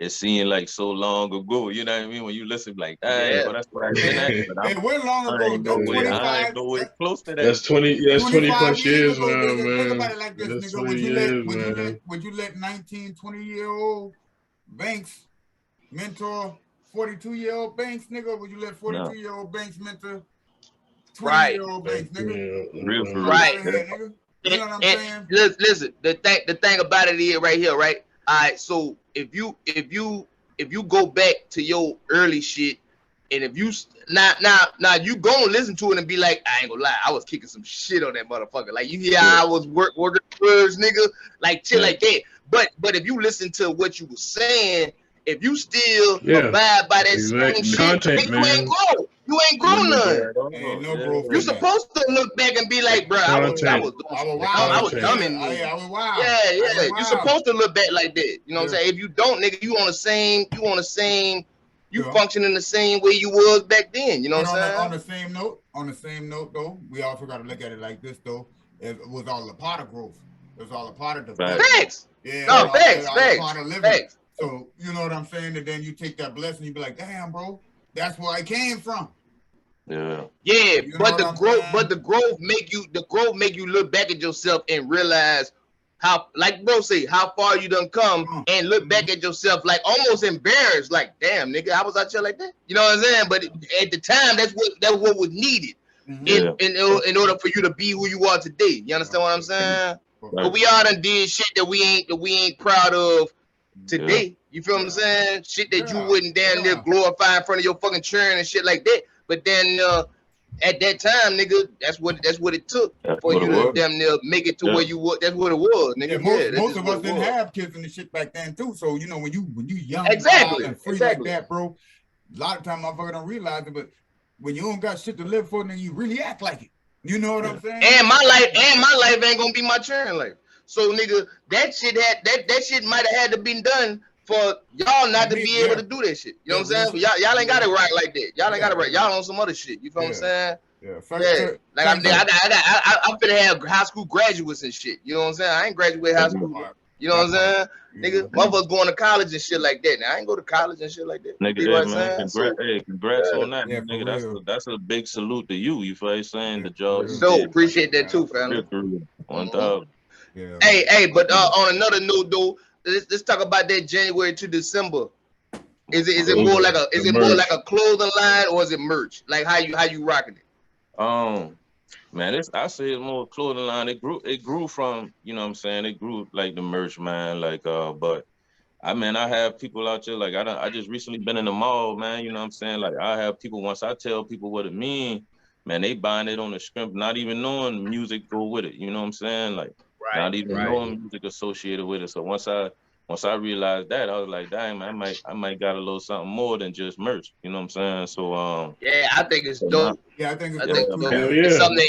it seemed like so long ago. You know what I mean? When you listen, like, dang, but that's where I've been at. But Hey, we're long ago. I ain't no way close to that. That's 20. Yeah, that's 20 plus years now, man. man. Think about it like this, that's nigga. Would you let 19, 20-year-old Banks mentor 42-year-old Banks, nigga? Would you let 42-year-old Banks mentor 20-year-old Banks, nigga? Right. Nigga. You know what I'm saying? Listen, the thing about it is right here, right? All right, so if you go back to your early shit, and if you now you gonna listen to it and be like, I ain't gonna lie, I was kicking some shit on that motherfucker. Like, you hear I was working words, nigga, like shit like that. But if you listen to what you were saying, if you still abide by that same shit, content, you ain't grow. You ain't grow none. Ain't no growth. You supposed to look back and be like, bro, I was dumb in me. I was wild. Yeah. You supposed to look back like that. You know what I'm saying? If you don't, nigga, you functioning the same way you was back then. You know what I'm saying? On the same note, though, we also got to look at it like this, though. It was all a part of growth. It was all a part of development. Facts. Yeah. No, facts. So, you know what I'm saying? And then you take that blessing, you be like, damn, bro, that's where I came from. Yeah. Yeah, but the growth make you look back at yourself and realize how, like bro say, how far you done come, and look back at yourself like almost embarrassed, like, damn, nigga, I was out here like that. You know what I'm saying? But at the time, that's what was needed in order for you to be who you are today. You understand what I'm saying? But we all done did shit that we ain't proud of today. You feel what I'm saying? Shit that you wouldn't damn near glorify in front of your fucking children and shit like that. But then at that time, nigga, that's what it took for you to damn near make it to where you were. That's what it was, nigga. Most of us didn't have kids and the shit back then too. So you know when you young and free like that, bro. A lot of times motherfuckers don't realize it, but when you don't got shit to live for, then you really act like it. You know what I'm saying? And my life ain't gonna be my children life. So nigga, that shit might have had to be done for y'all not to be able to do that shit. You know what I'm saying? Y'all ain't got it right like that. Y'all ain't got it right. Y'all on some other shit. You feel what I'm saying? Like I'm finna have high school graduates and shit. You know what I'm saying? I ain't graduate high school. You know what I'm saying? Nigga, motherfuckers going to college and shit like that. Now I ain't go to college and shit like that. Nigga, you know what I'm saying? Congrats on that, nigga. That's a big salute to you. You feel what I'm saying? The job. So appreciate that too, fam. 1,000. Hey, but on another note though, let's talk about that January to December. Is it more like a clothing line, or is it merch? Like how you rocking it? Man, I say it's more clothing line. It grew from, you know what I'm saying? It grew like the merch, man. Like but I have people out there, like I just recently been in the mall, man. You know what I'm saying? Like I have people, once I tell people what it means, man, they buying it on the scrimp, not even knowing music go with it. You know what I'm saying? Like not even knowing music associated with it. So once once I realized that, I was like, dang, man, I might got a little something more than just merch. You know what I'm saying? So yeah, I think it's so now, dope. Yeah, I think it's I dope think it's too, dope. Hell man. It's yeah. something that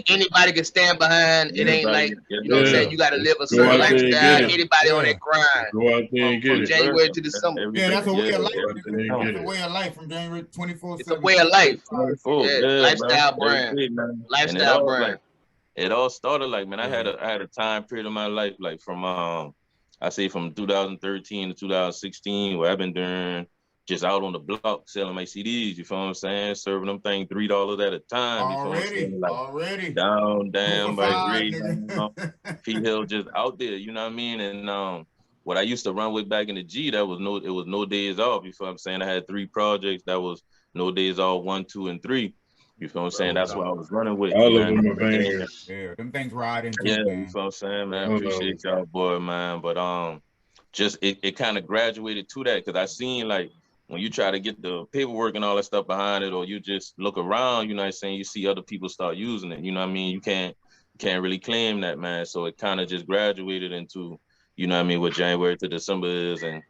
anybody can stand behind. It ain't everybody like, can get you know what I'm there. saying, you gotta live a Go certain out there and lifestyle. get it. Anybody on Yeah. that grind Go out there and get from it. January to December. Every Yeah, day, that's a way of life, Go out there nigga. and That's get a it. way of life from January 24/7. It's a way of life. 24, Yeah, yeah, man. lifestyle Every brand. day, man. And Lifestyle brand. it all started like, man, Yeah. I had a time period of my life, like from I say from 2013 to 2016, where I've been doing just out on the block selling my CDs, you feel what I'm saying? Serving them thing $3 at a time, you feel what I'm saying? Like Already. 2 for down by 5, grade, nigga. P Hill just out there, you know what I mean? And what I used to run with back in the G, it was no days off, you feel what I'm saying? I had 3 projects that was no days off, 1, 2, and 3. You feel what I'm saying? That's what I was running with, All of man. them are And then, bangers. Yeah, them things riding too, yeah, you man. feel what I'm saying, man. All of Appreciate them. y'all, boy, man. But just it kind of graduated to that because I seen like when you try to get the paperwork and all that stuff behind it, or you just look around, you know what I'm saying, you see other people start using it. You know what I mean? You can't really claim that, man. So it kind of just graduated into, you know what I mean, what January to December is and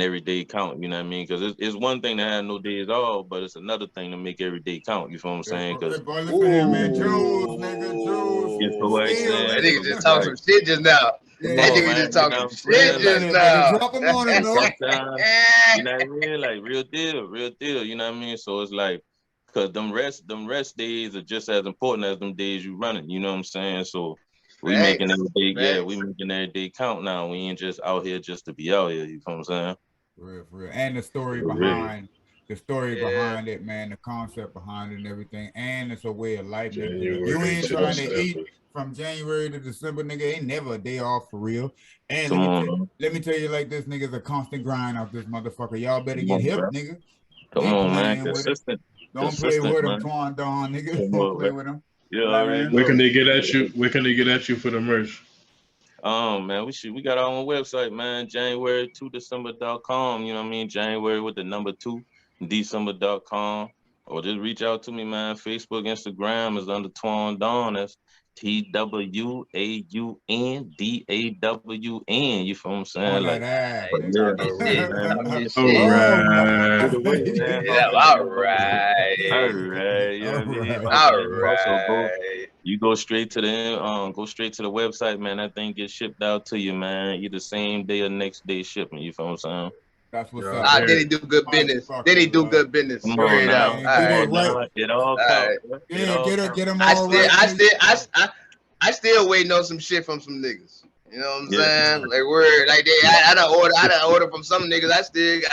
every day count, you know what I mean? Because it's one thing to have no days off, but it's another thing to make every day count. You feel what I'm Yeah, saying? hey, Because boy, listen here, man. Jules, nigga, Jules. you feel what I'm Steel, That saying? nigga So nigga. just it's talking like, some shit just now. come That Yeah. on, nigga man. just You talking know what I'm shit saying? just Like, Yeah, nigga, now. drop him on him, though. sometimes, you know what I mean? Like real deal, you know what I mean? So it's like, cause them rest days are just as important as them days you running, you know what I'm saying? So we making Facts. every day, yeah, we Facts. making every day count now. We ain't just out here just to be out here, you know what I'm saying? For real. And the story For real. Yeah. behind it, man, the concept behind it and everything. And it's a way of life, nigga. If you January ain't to trying to eat December. from January to December, nigga, ain't never a day off for real. And Come on, let me tell you like this, nigga's a constant grind off this motherfucker. Y'all better come get on, hip, bro. nigga. Come Ain't on, man. playing with him. Don't play Consistent, with him, man. Twan Don, nigga. Come Don't on, play man. with him. You You know what I already mean? Where can know. they get at you? Where can they get at you for the merch? Man, we got our own website, man. January2December.com. You know what I mean? January with the number 2, December.com. Or just reach out to me, man. Facebook, Instagram is under Twan Dawn. That's TWAUNDAWN. You feel what I'm On saying? that Like, ass, but Hey, yeah, talk nigga. that so shit. man, Talk that All shit. All get right. away, right. man. Yeah, Hopping all in the inbox. All right. right, you know All what I mean? right. Hopping All in the inbox. So right. you go straight to the website, man. That thing gets shipped out to you, man. Either same day or next day shipping. You feel what I'm saying? That's what's Y'all up, Ah, man. then hear he it. do good business. Then he Motherfuckers, do good business. Come on Straight now. out. man, All get Come it right. on right. now. It all All counts. right. Man. It Yeah, all get counts. them I all still, right. I still, I still waiting on some shit from some niggas. You know what I'm Yeah, saying? Like word, like they, I done order from some niggas. I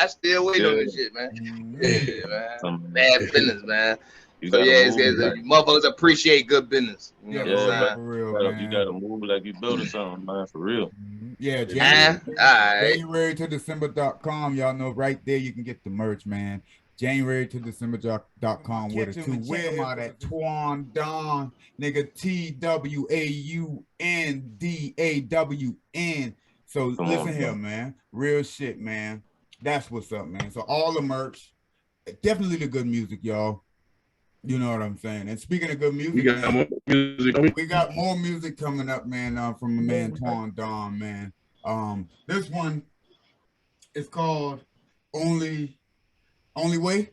still waiting on yeah. this shit, man. Mhm. Yeah, man. Some, Bad business, man. you So gotta yeah, move like motherfuckers appreciate good business. You know Yeah, what I'm yeah, bro. saying? for real, You man. gotta move like you building something, man. For real. Yeah, Ah, all right. January to December.com. Y'all know right there you can get the merch, man. January to December.com with a 2. Check them out at Twan Don, nigga, TWAUNDAWN. So Come listen on, here, bro. man. Real shit, man. That's what's up, man. So all the merch, definitely the good music, y'all. You know what I'm saying? And speaking of good We music, got man, more music. we got more music coming up, man, from the man Twan Don, man. This one is called Only Way.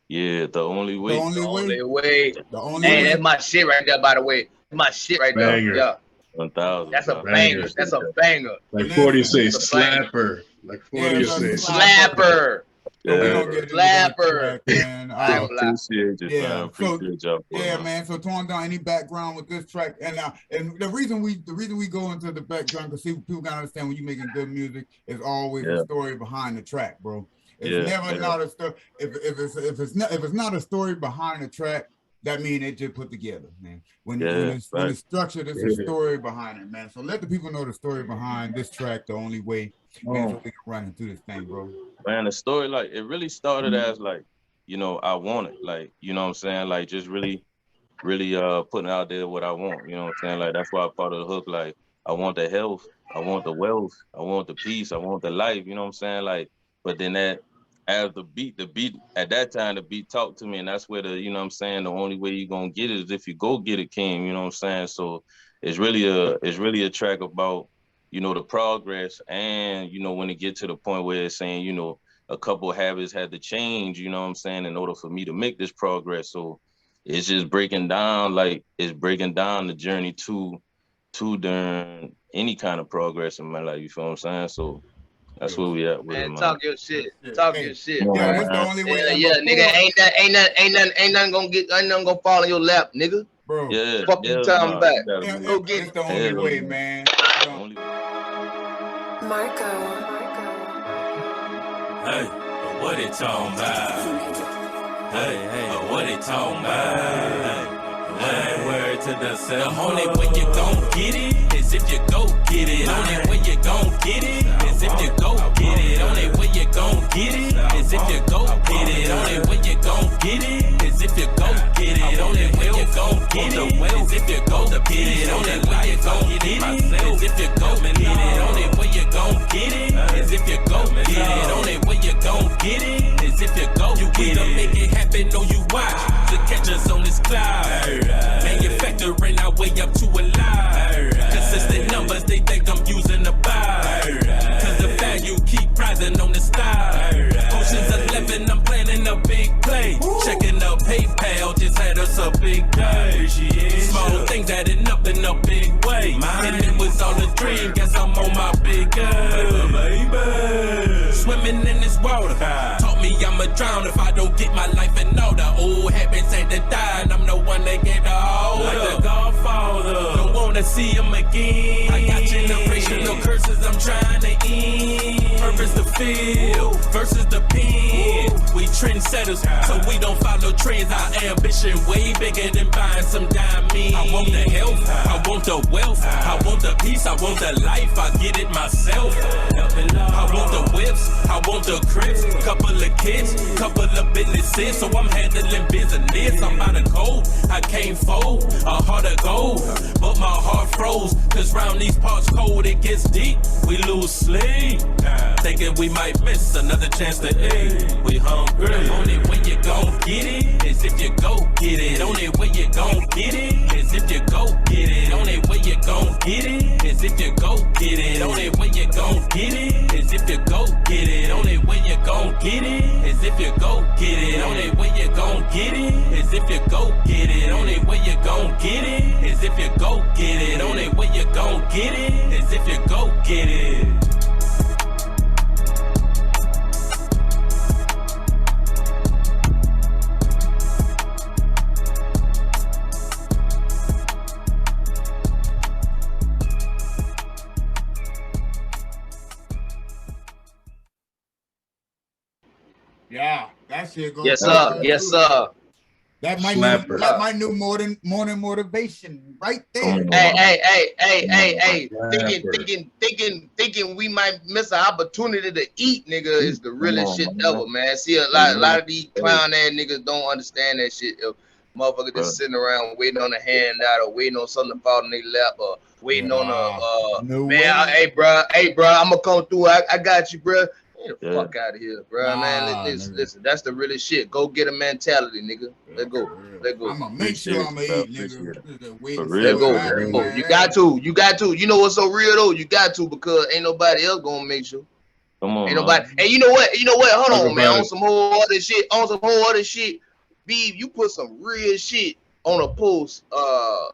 Yeah, the only The way. Only The Way. only way. The Only Hey, that's Way. my shit right there, by the way. My shit right there. Banger. Yeah. 1,000, That's a bro. banger. Banger. That's a banger. Like Listen. 40 say, That's a banger. slapper. Like Yeah, 40 it's a say. Slapper. So we're Yeah, gonna get into that Slapper. track, man. I ain't gonna lie. appreciate you, man. Yeah. So Appreciate y'all, boy, yeah, man. man. So Torn Down, any background with this track, and the reason we go into the background because people gotta understand when you're making good music, is always a Yeah, story behind the track, bro. It's yeah, never yeah, not a story. If it's not a story behind the track, that means it just put together, man. yeah. When Right. it's structured, it's a Yeah. story behind it, man. So let the people know the story behind this track, The Only Way, man, so we can run into this thing, bro. Man, the story, like, it really started as like, I want it, like, you know what I'm saying, like, just really putting out there what I want, you know what I'm saying, like, that's why I part of the hook, like, I want the health, I want the wealth, I want the peace, I want the life, you know what I'm saying, like, but then that, as the beat at that time, the beat talked to me, and that's where you know what I'm saying, the only way you gonna get it is if you go get it, King, you know what I'm saying, so it's really a track about you know, the progress, and, you know, when it get to the point where it's saying, you know, a couple of habits had to change, you know what I'm saying, in order for me to make this progress. So it's just breaking down, like, it's breaking down the journey to during any kind of progress in my life, you feel what I'm saying? So that's where we at with it, man. Talk your shit. Talk your shit. Yeah, that's the only way. Yeah, nigga, ain't nothing gonna fall in your lap, nigga. Bro, yeah, fuck you talking about. Go get it. That's the only way, man. Marco. Hey, what it talking about? Hey, what it talking about? Hey, word to the cell. The only way you gon' get it is if you go get it. Only way you gon' get it is if you go get it. Only way you gon' get it is if you go get it. Only way you gon' get it is if you go get it. Only way you gon' get it is if you go get it. Only way you gon' get it is if you go get it. Only way you gon' get it is if you go get it. Only way you gon' get it is if you go get it. You either make it happen or you watch to catch us on this cloud. Manufacturing our way up to a lie. Consistent numbers, they think I'm using the bar. Cause the value keep rising on the style. Ocean's 11, I'm planning a big play. Checking the PayPal, just had us a big day. Small things adding up in a big way. And it was all a dream, guess I'm on my big baby. Swimming in this water taught me I'ma drown if I don't get my life in order. Old habits had to die, and I'm the one that get older. Like the Godfather, don't wanna see him again. I got generational curses I'm trying to end. Purpose to feel versus the pen. We trendsetters, so we don't follow trends. Our ambition way bigger than buying some diamonds. I want the health, I want the wealth, I want the peace, I want the life. I get it myself. I want the whips, I want the cribs, couple of kids, couple of businesses. So I'm handling business. I'm about to go, I can't fold, a heart of gold, but my heart froze. Cause round these parts cold, it gets deep. We lose sleep, thinking we might miss another chance to eat. We hungry. Only way you gon' get it is if you go get it. Only way you gon' get it is if you go get it. Only way you gon' get it is if you go get it. Only way you gon' get it is if you go get it. Only way you gon' get it is if you go get it. Only way you gon' get it is if you go get it. Only way you gon' get it is if you go get it. Only way you gon' get it is if you go get it. Yeah, that shit goes. Yes, sir. Yes, sir. That might new morning motivation right there. Hey. Thinking we might miss an opportunity to eat, nigga, is the realest shit ever, man. See, a lot of these clown ass niggas don't understand that shit. Motherfucker just sitting around waiting on a handout or waiting on something to fall in their lap or waiting on a hey, bro, I'm gonna come through. I got you, bro. Get the fuck out of here, bro, man. Listen, that's the realest shit. Go get a mentality, nigga. Let go. I'm gonna make sure I'm gonna eat, nigga. Let go. You got to. You know what's so real though? You got to, because ain't nobody else gonna make sure. Come on, ain't nobody. And you know what? Hold on, man. On some whole other shit. B, you put some real shit on a post. I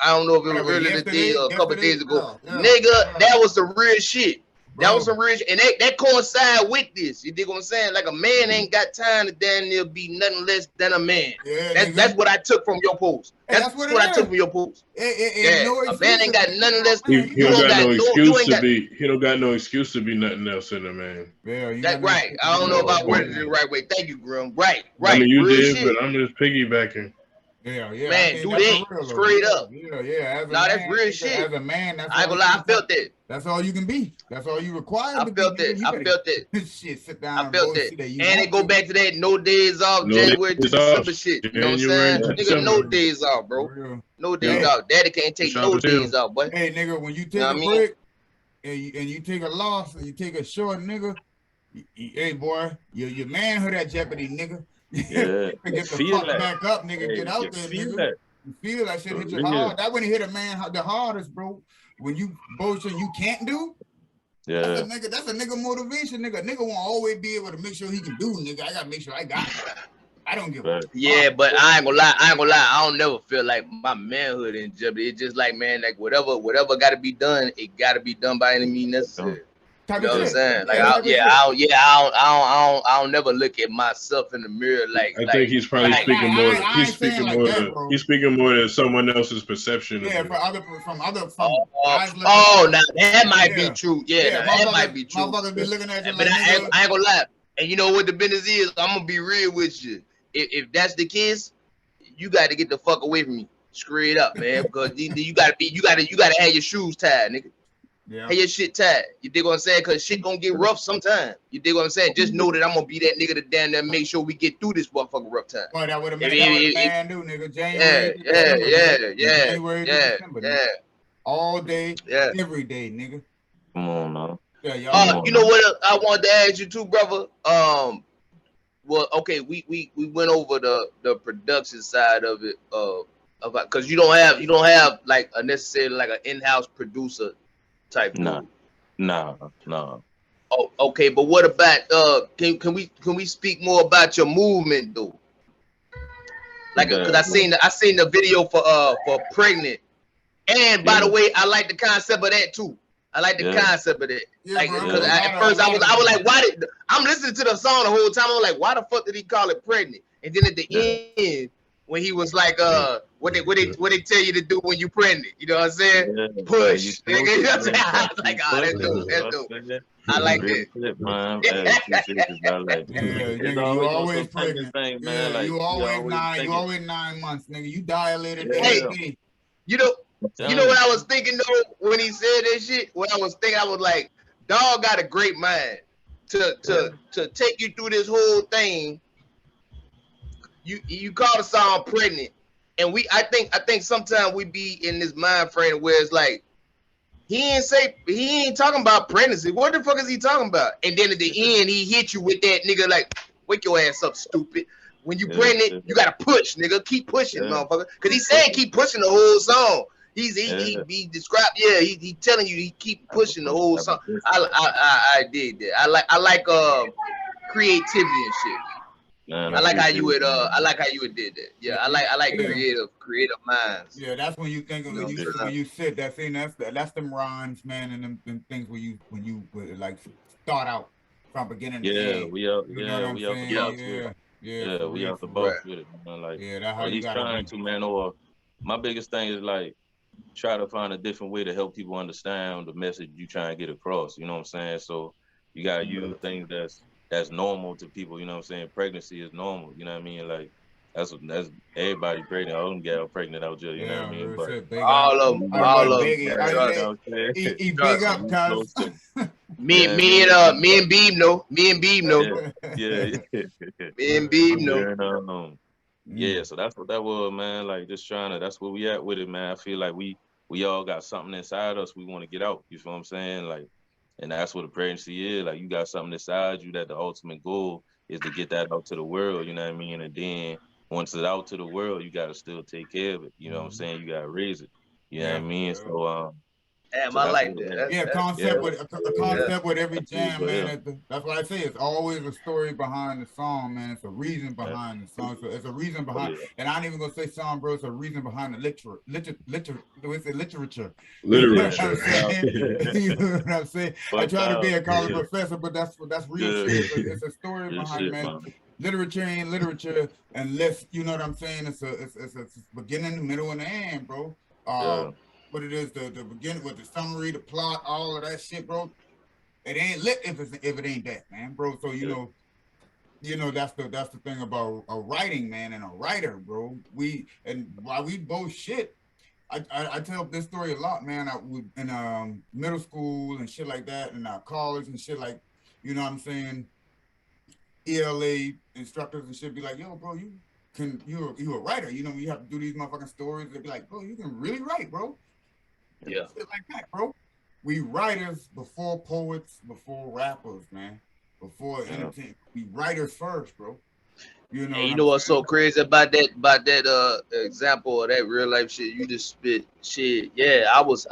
don't know if it was earlier today or a couple days ago. Nigga, that was the real shit. Bro. That was some real shit. And that coincide with this. You dig what I'm saying? Like a man ain't got time to damn near be nothing less than a man. Yeah, that's what I took from your post. That's what I took from your post. A man ain't got nothing less. He don't got no excuse to be. He don't got no excuse to be nothing else than a man. Yeah, that's right. I don't know about wording it the right way. Thank you, Grim. Right. I mean, you did, but I'm just piggybacking. Yeah. Man, do that straight up. Yeah. That's real shit. As a man, that's I ain't gonna lie, I felt that. That's all you can be. That's all you require. I felt that. Shit, sit down. I felt that. And it go back to that no days off, January to December shit. You know what I'm saying? Nigga, no days off, bro. No days off. Daddy can't take no days off, boy. Hey, nigga, when you take a break and you take a loss and you take a short, nigga, hey, boy, your manhood at jeopardy, nigga. Yeah, get the fuck back up, nigga. Get out there, nigga. You feel that shit hit you hard. That when it hit a man the hardest, bro. when you bullshit you can't do. Yeah. That's a nigga motivation, nigga. Nigga won't always be able to make sure he can do, nigga. I gotta make sure I got it. I don't give a fuck. Yeah, but I ain't gonna lie. I don't never feel like my manhood in jeopardy. It's just like, man, like whatever gotta be done, it gotta be done by any means necessary. You know what I'm saying? Like, I don't never look at myself in the mirror like. I think he's probably speaking more. He's speaking more. He's speaking more than someone else's perception. Yeah, from other. Oh, now that might be true. Yeah, that might be true. Motherfuckers be looking at you but I ain't gonna lie. And you know what the business is? I'm gonna be real with you. If that's the case, you got to get the fuck away from me. Straight up, man. Because you gotta have your shoes tied, nigga. Yeah. Have your shit tied. You dig what I'm saying? Because shit gonna get rough sometime. You dig what I'm saying? Just know that I'm gonna be that nigga to down there make sure we get through this motherfucking rough time. Well, that would have made a man do, nigga. January, December, all day, every day, nigga. Come on, man. Yeah, y'all. You know what I wanted to ask you too, brother? Well, okay, we went over the production side of it, about because you don't have like a necessarily like an in-house producer type. No. Oh, okay, but what about can we speak more about your movement though? Like, because I seen the video for Pregnant, and by the way, I like the concept of that too. I like the concept of that. Yeah, like, because at first I was like, why did I'm listening to the song the whole time? I'm like, why the fuck did he call it Pregnant? And then at the end, when he was like, what they tell you to do when you pregnant? You know what I'm saying? Yeah. Push. Nigga. You know what I'm saying? I was like, oh, that's dope. I like that. You always pregnant. You always 9 months, nigga. You dilated. Hey, you know what I was thinking though when he said that shit? What I was thinking, I was like, dog got a great mind to take you through this whole thing. You call the song Pregnant, and I think sometimes we be in this mind frame where it's like he ain't talking about pregnancy. What the fuck is he talking about? And then at the end he hit you with that, nigga, like, wake your ass up, stupid. When you pregnant, you gotta push, nigga. Keep pushing, motherfucker. Cause he said keep pushing the whole song. He described, he telling you he keep pushing the whole song. I did that. I like creativity and shit. Man, I like how you would did that. Yeah, I like creative minds. Yeah, that's when you think of when you sit. That's them rhymes, man, and them things when you would like start out from beginning to end. We out the box with it, man. Like, that's how he's trying to, man. Or my biggest thing is like try to find a different way to help people understand the message you try and get across. You know what I'm saying? So you gotta use things that's normal to people, you know what I'm saying? Pregnancy is normal, you know what I mean? Like that's everybody pregnant, all them gals pregnant out there, you know what I mean? But all of them. Eat big up, cuz. Me and Beam know. Yeah. Me and Beam know. Yeah, so that's what that was, man. Like just that's where we at with it, man. I feel like we all got something inside us we want to get out. You feel what I'm saying? Like, and that's what a pregnancy is. Like you got something inside you that the ultimate goal is to get that out to the world, you know what I mean? And then once it's out to the world, you gotta still take care of it. You know what I'm saying? You gotta raise it. You know what I mean? So damn, I like that. Concept with every jam, man. That's what I say. It's always a story behind the song, man. It's a reason behind the song. So it's a reason behind, and I ain't even gonna say song, bro. It's a reason behind the literature. You know what I'm saying? I try to be a college professor, but that's real shit. It's a story behind, man. Literature ain't literature unless, you know what I'm saying. It's a beginning, the middle, and the end, bro. What it is, the beginning with the summary, the plot, all of that shit, bro. It ain't lit if it ain't that, man, bro. So you know that's the thing about a writing, man, and a writer, bro. While we both shit, I tell this story a lot, man. In middle school and shit like that, and college and shit, like, you know what I'm saying. ELA instructors and shit be like, yo, bro, you a writer, you know, you have to do these motherfucking stories. They be like, bro, you can really write, bro. Yeah. Shit like that, bro. We writers before poets, before rappers, man. Before entertainment. We writers first, bro. You know. And you know what's so crazy about that example of that real life shit you just spit? Shit, yeah, I was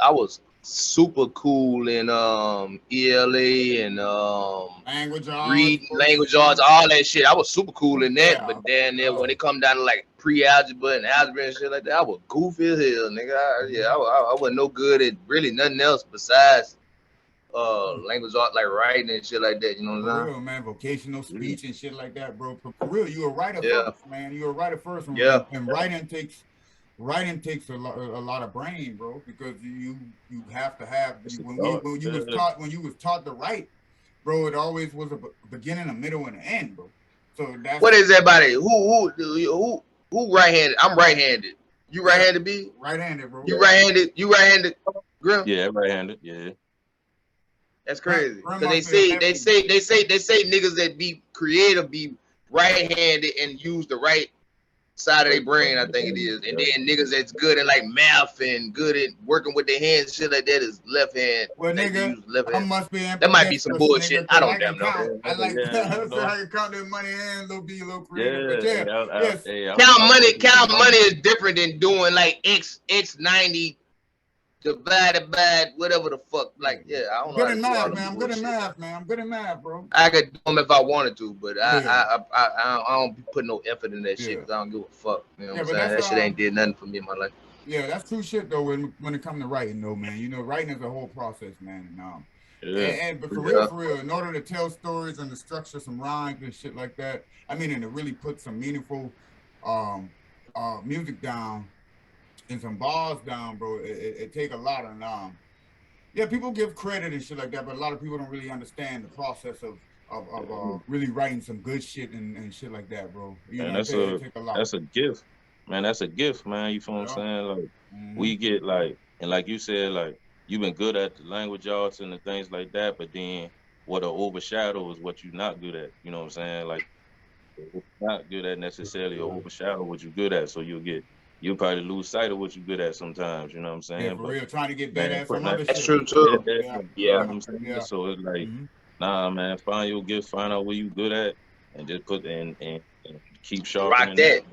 super cool in ELA and language arts, reading language arts, all that shit. I was super cool in that, but then when it come down to like pre-algebra and algebra and shit like that, I was goofy as hell, nigga. I wasn't no good at really nothing else besides language art, like writing and shit like that. You know what I'm saying? For real, man. Vocational speech and shit like that, bro. For real, you a writer first, man. You a writer first, and writing takes a lot of brain, bro, because you have to have when you was taught to write, bro. It always was a beginning, a middle, and an end, bro. So that's what is everybody who right-handed? I'm right-handed. You right-handed, B? Right-handed, bro. You right-handed? You right-handed? Grim? Yeah, right-handed. Yeah. That's crazy. Because they say niggas that be creative be right-handed and use the right side of their brain, I think it is. And then niggas that's good at like math and good at working with their hands and shit like that is left hand. Well, nigga, I must be that might be some bullshit. I don't damn know. I like how you count their money and a little creative. Yeah, count money is different than doing like X90 divided by whatever the fuck. Like, I don't know. Good in math, man. I'm good in math, man. I'm good in math, bro. I could do them if I wanted to, but I don't be putting no effort in that shit because I don't give a fuck. You know what I'm saying? That shit ain't did nothing for me in my life. Yeah, that's true shit though. When it comes to writing, though, man, you know, writing is a whole process, man. But for real, in order to tell stories and to structure some rhymes and shit like that, I mean, and to really put some meaningful music down. And some bars down, bro. It take a lot of people give credit and shit like that, but a lot of people don't really understand the process of really writing some good shit and shit like that, bro. You know, that's a gift, man. That's a gift, man. You feel what I'm saying? Like we get like, and like you said, like you've been good at the language arts and the things like that, but then what overshadow is what you're not good at. You know what I'm saying? Like not good at necessarily overshadow what you're good at, so you'll probably lose sight of what you're good at sometimes, you know what I'm saying? Yeah, for real, trying to get better at some other shit. That's true, too. Yeah. So it's like, nah, man, find your gift, find out what you good at, and just put and keep sharpening. Rock that.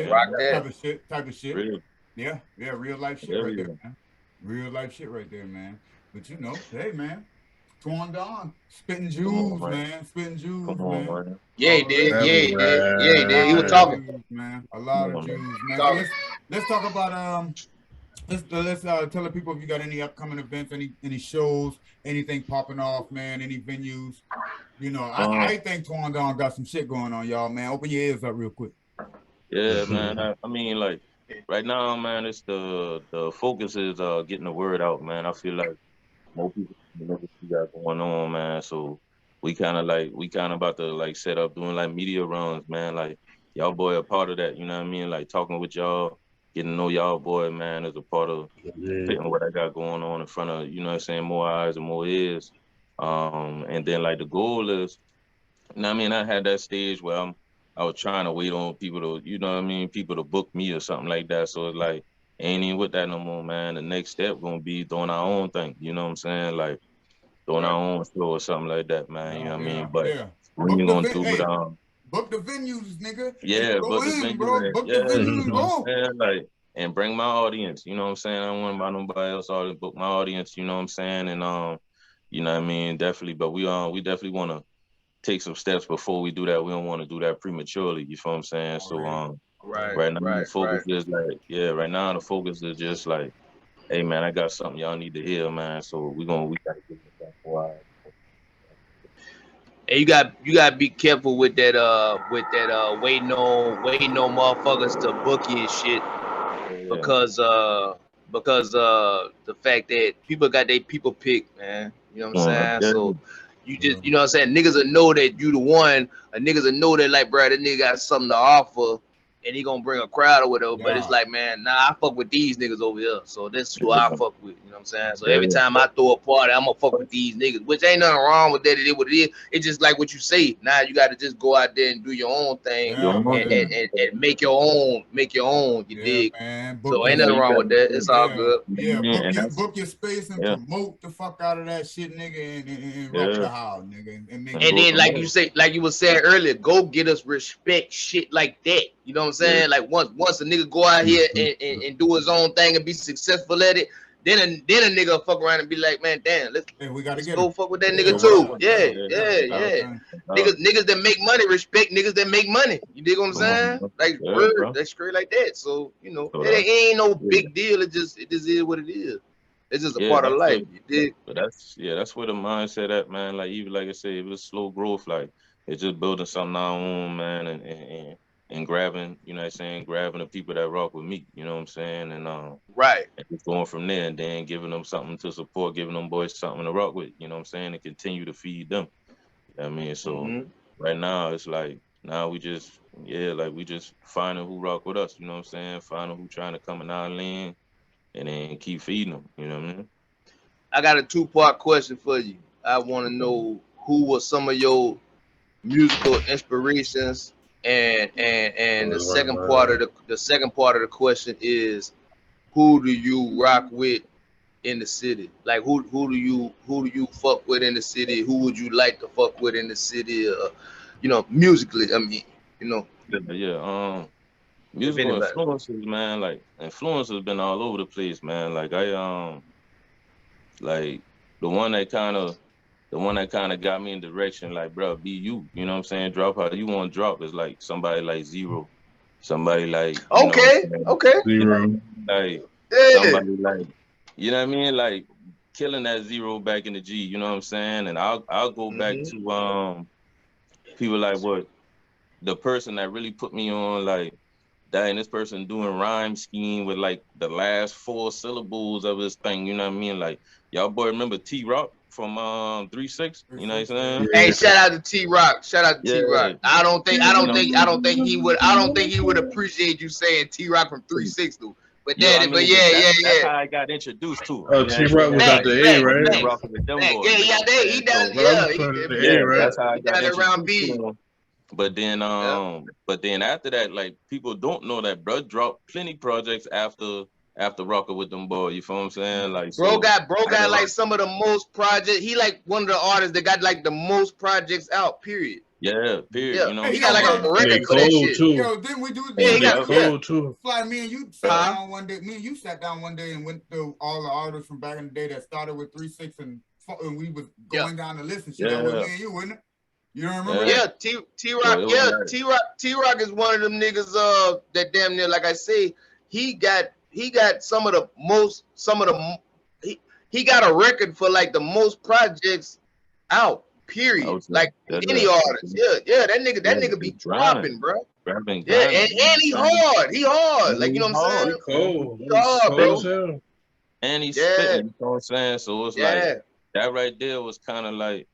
Rock that. Type of shit. Real. Yeah, real life shit right there, man. Real life shit right there, man. But you know, hey, man. Torn down, spitting jewels, man. Spitting jewels, man. Yeah, he did. Yeah, he did. He was talking, man. A lot of jewels, man. So let's talk about let's tell the people if you got any upcoming events, any shows, anything popping off, man. Any venues. You know, I think Torn Down got some shit going on, y'all, man. Open your ears up real quick. Yeah, man. I mean, like right now, man, it's the focus is getting the word out, man. I feel like more people know what you got going on, man. So we kind of about to like set up doing like media runs, man. Like y'all boy a part of that, you know what I mean? Like talking with y'all, getting to know y'all boy, man, is a part of fitting what I got going on in front of, you know what I'm saying, more eyes and more ears. And then like the goal is, you know what I mean? I had that stage where I was trying to wait on people to, you know what I mean, people to book me or something like that. So it's like, ain't even with that no more, man. The next step gonna be doing our own thing. You know what I'm saying? Like doing our own show or something like that, man. You know what I mean? But when you gonna do it, book the venues, nigga. Yeah, book the venues, bro. Book the venues, you know like, and bring my audience. You know what I'm saying? I don't want to buy nobody else. I book my audience. You know what I'm saying? And you know what I mean? Definitely. But we definitely want to take some steps before we do that. We don't want to do that prematurely. You feel what I'm saying? So right now the focus is like, right now the focus is just like, hey man, I got something y'all need to hear, man. So we gotta get that for a while. And you got to be careful with that waiting on motherfuckers to book you and shit, because the fact that people got their people picked, man. You know what I'm saying? So you just, you know what I'm saying, niggas will know that you the one, and niggas will know that like, bro, that nigga got something to offer, and he gonna bring a crowd or whatever. But it's like, man, nah, I fuck with these niggas over here, so that's who I fuck with. You know what I'm saying? So every time I throw a party, I'm gonna fuck with these niggas, which ain't nothing wrong with that. It is what it is. It's just like what you say. Now you got to just go out there and do your own thing and make your own. You dig? Man. So ain't nothing wrong with that. It's all good. Yeah, book your space and promote the fuck out of that shit, nigga, and rock the house, nigga. And then, like you say, like you were saying earlier, go get us respect shit like that. You know what I'm saying? Like once a nigga go out here and do his own thing and be successful at it, then a nigga fuck around and be like, man, damn, let's go fuck with that nigga too. Yeah. Niggas that make money respect niggas that make money. You dig what I'm saying? Like word, that's straight like that. So you know, it ain't no big deal. It just is what it is. It's just a part of life. You dig? But that's where the mindset at, man. Like even like I said, it was slow growth. Like it's just building something our own, man, and grabbing, you know what I'm saying, grabbing the people that rock with me, you know what I'm saying, and right, and just going from there, and then giving them something to support, giving them boys something to rock with, you know what I'm saying, and continue to feed them. I mean, so right now it's like now we just we just finding who rock with us, you know what I'm saying, finding who trying to come in our lane, and then keep feeding them, you know what I mean. I got a 2-part question for you. I want to know who was some of your musical inspirations, and the second part of the question is, who do you rock with in the city? Like who do you fuck with in the city? Who would you like to fuck with in the city? You know, musically. I mean, you know. Yeah. Musical influences, man. Like influences been all over the place, man. Like like the one that kind of got me in direction, like, bro, be you. You know what I'm saying? Drop how you want to drop is like somebody like Zero, somebody like okay, Zero, like somebody like, you know what I mean? Like killing that Zero back in the G. You know what I'm saying? And I'll go back to people like what the person that really put me on, like, dang, this person doing rhyme scheme with like the last 4 syllables of his thing, you know what I mean? Like y'all boy remember T-Rock from 3-6, you know what I'm saying? Hey, shout out to T-Rock. Shout out to T-Rock. I don't think he would appreciate you saying T-Rock from 3-6 though. But yeah. That's how I got introduced to him. Oh, T-Rock was out the A, right? That's how I got introduced to him. But then after that, like people don't know that bro dropped plenty projects after rocking with them boys. You feel what I'm saying? Like bro got like some of the most projects. He like one of the artists that got like the most projects out. Period. Yeah, period. Yeah. You know, he got like a record for that shit. Yo, didn't we do? Yeah, he got cold too. Fly, me and you sat down one day. Me and you sat down one day and went through all the artists from back in the day that started with 3-6 and we was going down the list and shit. That was me and you, wasn't it? You don't remember? Yeah, T-Rock is one of them niggas that damn near, like I say, he got some of the he got a record for like the most projects out, period. Like any artist. Yeah, that nigga be dropping, bro. And he hard. Like, you know what I'm saying? Cold. Hard, bro. And he's spitting, you know what I'm saying? So it's like that right there was kind of like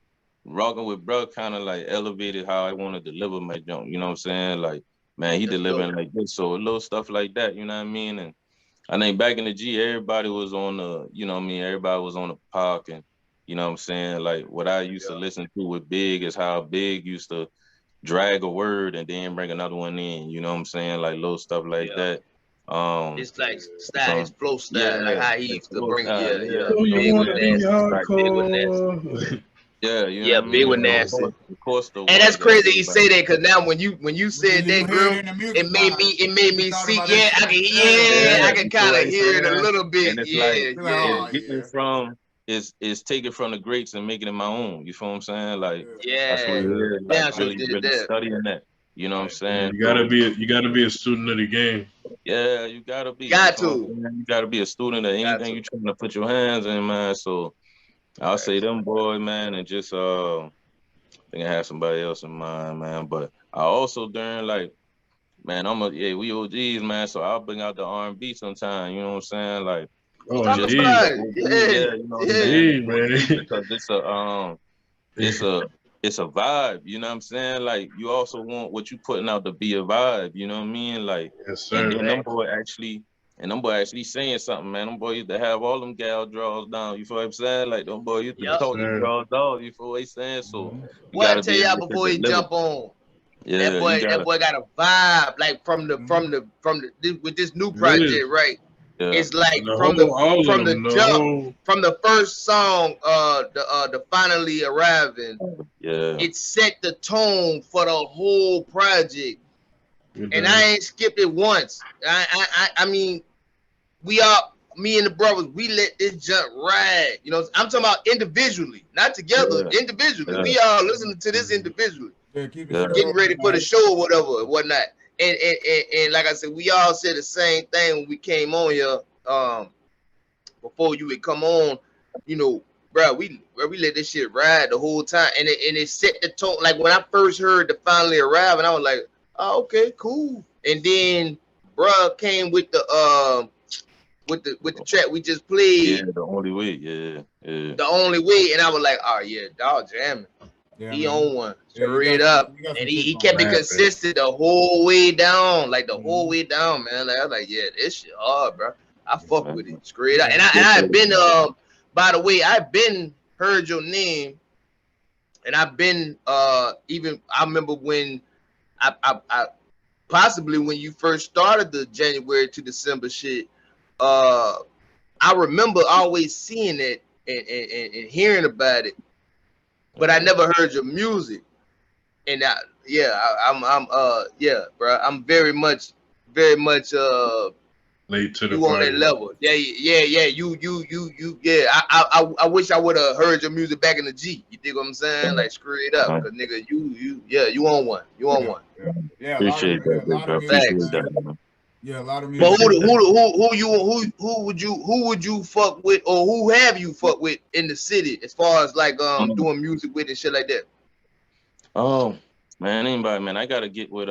rocking with bro, kind of like elevated how I want to deliver my junk. You know what I'm saying? Like, man, he delivering like this. So a little stuff like that, you know what I mean? And I think back in the G, everybody was on the, you know what I mean? Everybody was on the park, and you know what I'm saying? Like what I used to listen to with Big is how Big used to drag a word and then bring another one in. You know what I'm saying? Like little stuff like that. It's like style, his flow style, like how he used to bring you want to be hardcore. Yeah, Big with nasty. Of course, and that's crazy you say that, because now when you said that, girl, it made me see. I can kind of hear it a little bit. And it's getting from is taking from the greats and making it my own. You feel what I'm saying? Like that's what it is. Like, really studying that. You know what I'm saying? You gotta be a student of the game. Yeah, you gotta be. You gotta be a student of anything you're trying to put your hands in, man. So I'll say them boy, man, and just I think I have somebody else in mind, man. But I also during like, man, we OGs, man. So I'll bring out the R&B sometime. You know what I'm saying? Like, you know what I'm saying? Because it's a vibe. You know what I'm saying? Like, you also want what you putting out to be a vibe. You know what I mean? Like, yes, sir. And them boy actually saying something, man. Them boy used to have all them gal draws down. You feel what I'm saying? Like, them boy used to talk them draws down. You feel what I'm saying? So, what I tell y'all before he jump on? Yeah, that boy got a vibe, like from the with this new project, right? Yeah. It's like from the first song, the finally arriving. Yeah, it set the tone for the whole project. And I ain't skipped it once. I mean, me and the brothers, we let this junk ride. You know, I'm talking about individually, not together, individually. Yeah. We all listening to this individually. Getting ready for the show or whatever and whatnot. And like I said, we all said the same thing when we came on here. Before you would come on, you know, bro, we let this shit ride the whole time, and it set the tone. Like when I first heard the Finally Arrive, and I was like, oh, okay, cool. And then, bro, came with the track we just played. Yeah, The Only Way. Yeah. The Only Way, and I was like, oh yeah, dog jamming. Yeah, he man. on one Yeah, straight up, and he kept it consistent the whole way down, like the whole way down, man. Like I was like, yeah, this shit hard, bro. I fuck with it straight up, and I've been by the way, I've been heard your name, and I've been even I remember when I possibly when you first started the January to December shit. I remember always seeing it and hearing about it. But I never heard your music, and I'm bro. I'm very much late to the you party. on that level. Yeah. You. Yeah, I wish I would have heard your music back in the G. You dig what I'm saying? Like straight up, cause nigga, you on one. You on one. Yeah, appreciate that, bro. Appreciate that, man. Yeah, a lot of music. But who would you fuck with, or who have you fuck with in the city as far as like doing music with and shit like that? Oh man, anybody, man. I gotta get with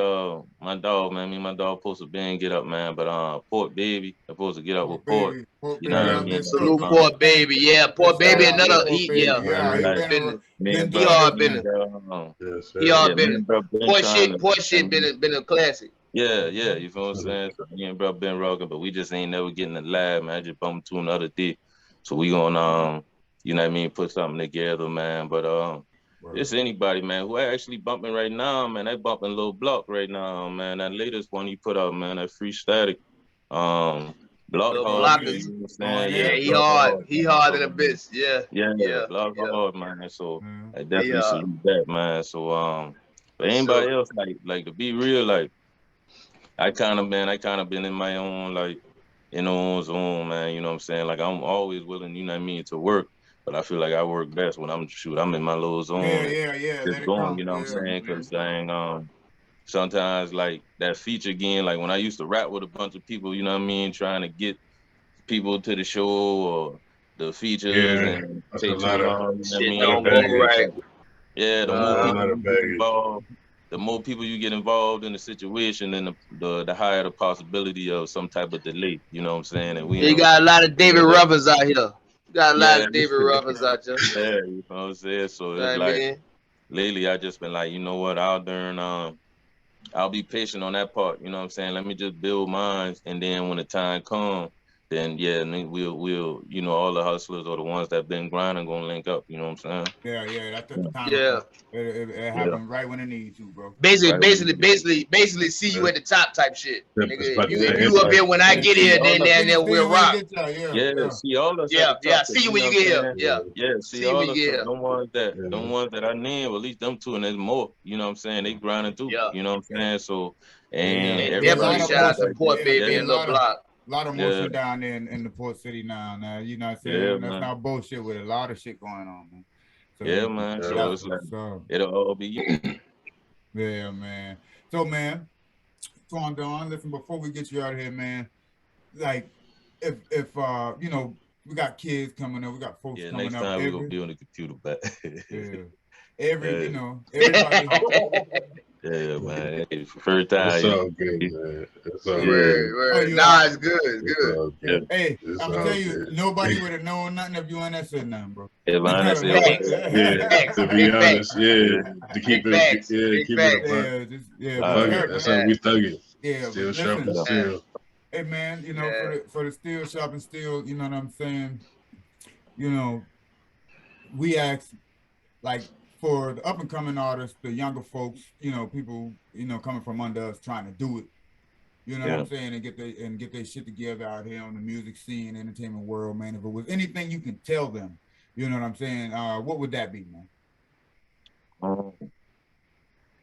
my dog, man. Me and my dog supposed to be and get up, man. But Port Baby, I'm supposed to get up with Port. You know what I mean? Salute Port Baby, yeah. Port Baby, another he hard been Port shit been a classic. Yeah, you feel what I'm saying? So me and bro been rocking, but we just ain't never getting the live, man. I just bumped to another day. So we gonna you know what I mean, put something together, man. But it's anybody, man, who actually bumping right now, man. They bumping Lil Block right now, man. That latest one he put out, man, that Free Static. Block hard, you know what I'm saying? Yeah, he hard in a bitch. Yeah. Block hard, man. So I definitely salute that, man. So but anybody else like to be real, like I kind of been in my own, like, zone, man. You know what I'm saying? Like, I'm always willing, you know what I mean, to work. But I feel like I work best when I'm in my little zone. Yeah. Just going, you know what I'm saying? Because sometimes, like, that feature again, like when I used to rap with a bunch of people, you know what I mean, trying to get people to the show or the features and take too long, you know what I mean? Right. Yeah, the more people you get involved. The more people you get involved in the situation, then the higher the possibility of some type of delay. You know what I'm saying? And you got a lot of David Ruffins out here. You got a lot of David Ruffins out here. Yeah, you know what I'm saying? So it's like lately I just been like, you know what, I'll be patient on that part. You know what I'm saying? Let me just build mine, and then when the time comes, then we'll all the hustlers or the ones that been grinding gonna link up. You know what I'm saying? Yeah, that's the time. Yeah, it happened right when it needs to, bro. Basically, see you at the top type shit. Nigga, you up here when I get here, then we'll rock. See all us. See you when you get here. See all us. The ones that I name, at least them two, and there's more. You know what I'm saying? They grinding too. You know what I'm saying? So everybody shout out to Port Baby and Lil Block. A lot of motion down there in the port city now. You know what I'm saying? That's not bullshit with a lot of shit going on, man. So, man. So it's like it'll all be you. Yeah, man. So, man, Don, listen, before we get you out of here, man, like if we got kids coming up, we got folks coming up. Next time we're gonna be on the computer back. Everybody. Yeah, man. First time. It's all good, man. It's all good. It's good. Hey, I'm gonna tell you, nobody would have known nothing if you ain't that said nothing, bro. To be honest, to keep it, that's how we thug it. Yeah, still sharp and still. Hey, man, for the still sharp and still, you know what I'm saying? We ask, like, for the up and coming artists, the younger folks, people, coming from under us trying to do it. You know what I'm saying? And get their shit together out here on the music scene, entertainment world, man. If it was anything you can tell them, you know what I'm saying? What would that be, man?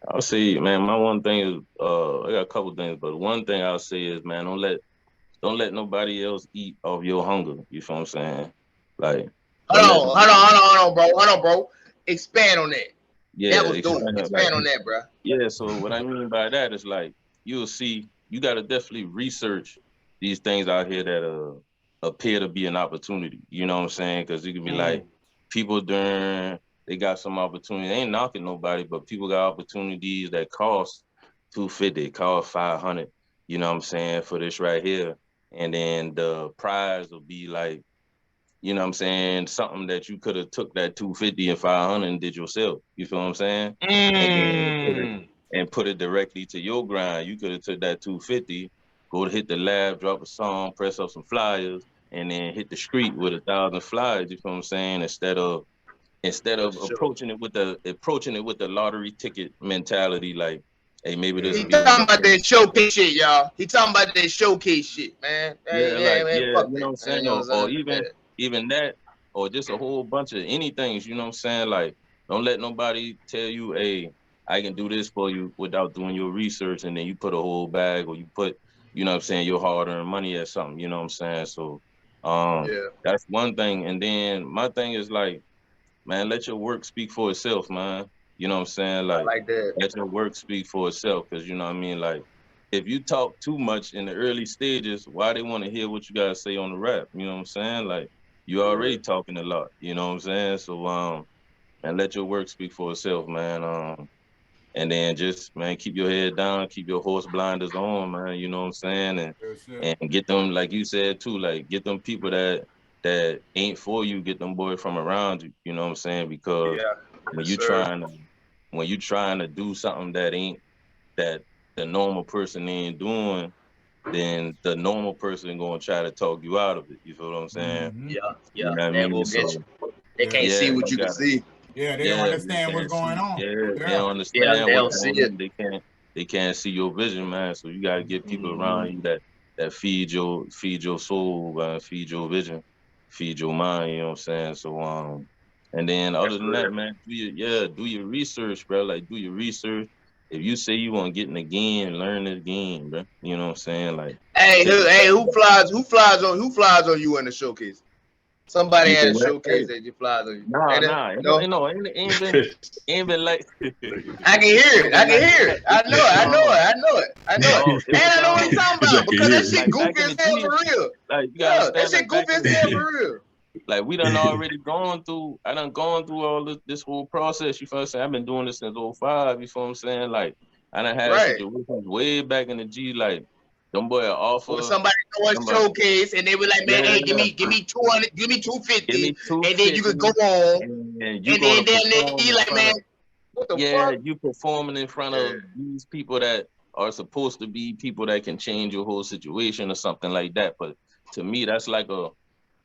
I'll say, man, my one thing is, I got a couple things, but one thing I'll say is, man, don't let don't let nobody else eat off your hunger. You feel what I'm saying? Like, hold on, bro. Expand on that. Yeah, that was dope. Expand on that, bro. Yeah, so what I mean by that is like you'll see you gotta definitely research these things out here that appear to be an opportunity. You know what I'm saying? Because you can be like people they got some opportunity. They ain't knocking nobody, but people got opportunities that cost $250, cost $500. You know what I'm saying, for this right here, and then the prize will be like, you know what I'm saying, something that you could have took that 250 and 500 and did yourself. You feel what I'm saying? And put it directly to your grind. You could have took that 250, go to hit the lab, drop a song, press up some flyers, and then hit the street with 1,000 flyers. You feel what I'm saying? Instead of approaching it with the lottery ticket mentality, like, hey, maybe this will He be the talking next about one. that showcase shit, y'all. He talking about that showcase shit, man. Yeah, Yeah, like, man. yeah, Fuck you know what I'm that, man. saying? You know what I'm Or saying? even that, or just a whole bunch of anything, you know what I'm saying? Like, don't let nobody tell you, hey, I can do this for you without doing your research, and then you put a whole bag, or you put, you know what I'm saying, your hard-earned money at something, you know what I'm saying? So that's one thing. And then my thing is like, man, let your work speak for itself, man. You know what I'm saying? I Like, like that. let your work speak for itself, because you know what I mean? Like, if you talk too much in the early stages, why they want to hear what you gotta say on the rap? You know what I'm saying? Like, you already talking a lot. You know what I'm saying? So and let your work speak for itself, man. And then just, man, keep your head down, keep your horse blinders on, man. You know what I'm saying? And get them, like you said too, like get them people that ain't for you, get them boys from around you. You know what I'm saying? Because when you trying to do something that the normal person ain't doing, then the normal person gonna try to talk you out of it. You feel what I'm saying? Yeah. You know what I They mean? will get So you. They can't see what you can see. Yeah, they don't they understand what's can't see. going on. Yeah, they Yeah. don't Yeah, understand they what's don't see going it. on. They can't see your vision, man. So you gotta get people around you that feed your soul, feed your vision, feed your mind. You know what I'm saying? So and then other than that, man, do your research, bro. Like, do your research. If you say you want to get in the game, learn the game, bro. You know what I'm saying? Like, Hey, take the who flies on you in the showcase? Somebody you say had a what? Hey, showcase that just flies on you. nah, No. ain't been like. I can hear it. Ain't been I can like hear that. it. I know it. No, it And was I know what I'm talking He's about like, I because hear that it. shit like back goofy in as the hell G. for real. Like, you gotta Yeah, that understand, shit like back goofy in as the hell G, for real. like we done already gone through. I done gone through all this whole process. You feel what I'm saying? I've been doing this since '05. You feel what I'm saying? Like, I done had Right. situations way back in the G. Like, them boy Or offer. somebody throw a Somebody, showcase and they be like, man, hey, give yeah, me 200, give me give 250, me two and then you could go fifty, on, and you and gonna then perform he in like, front man, of. what the Yeah, fuck? you performing in front Yeah. of these people that are supposed to be people that can change your whole situation or something like that. But to me, that's like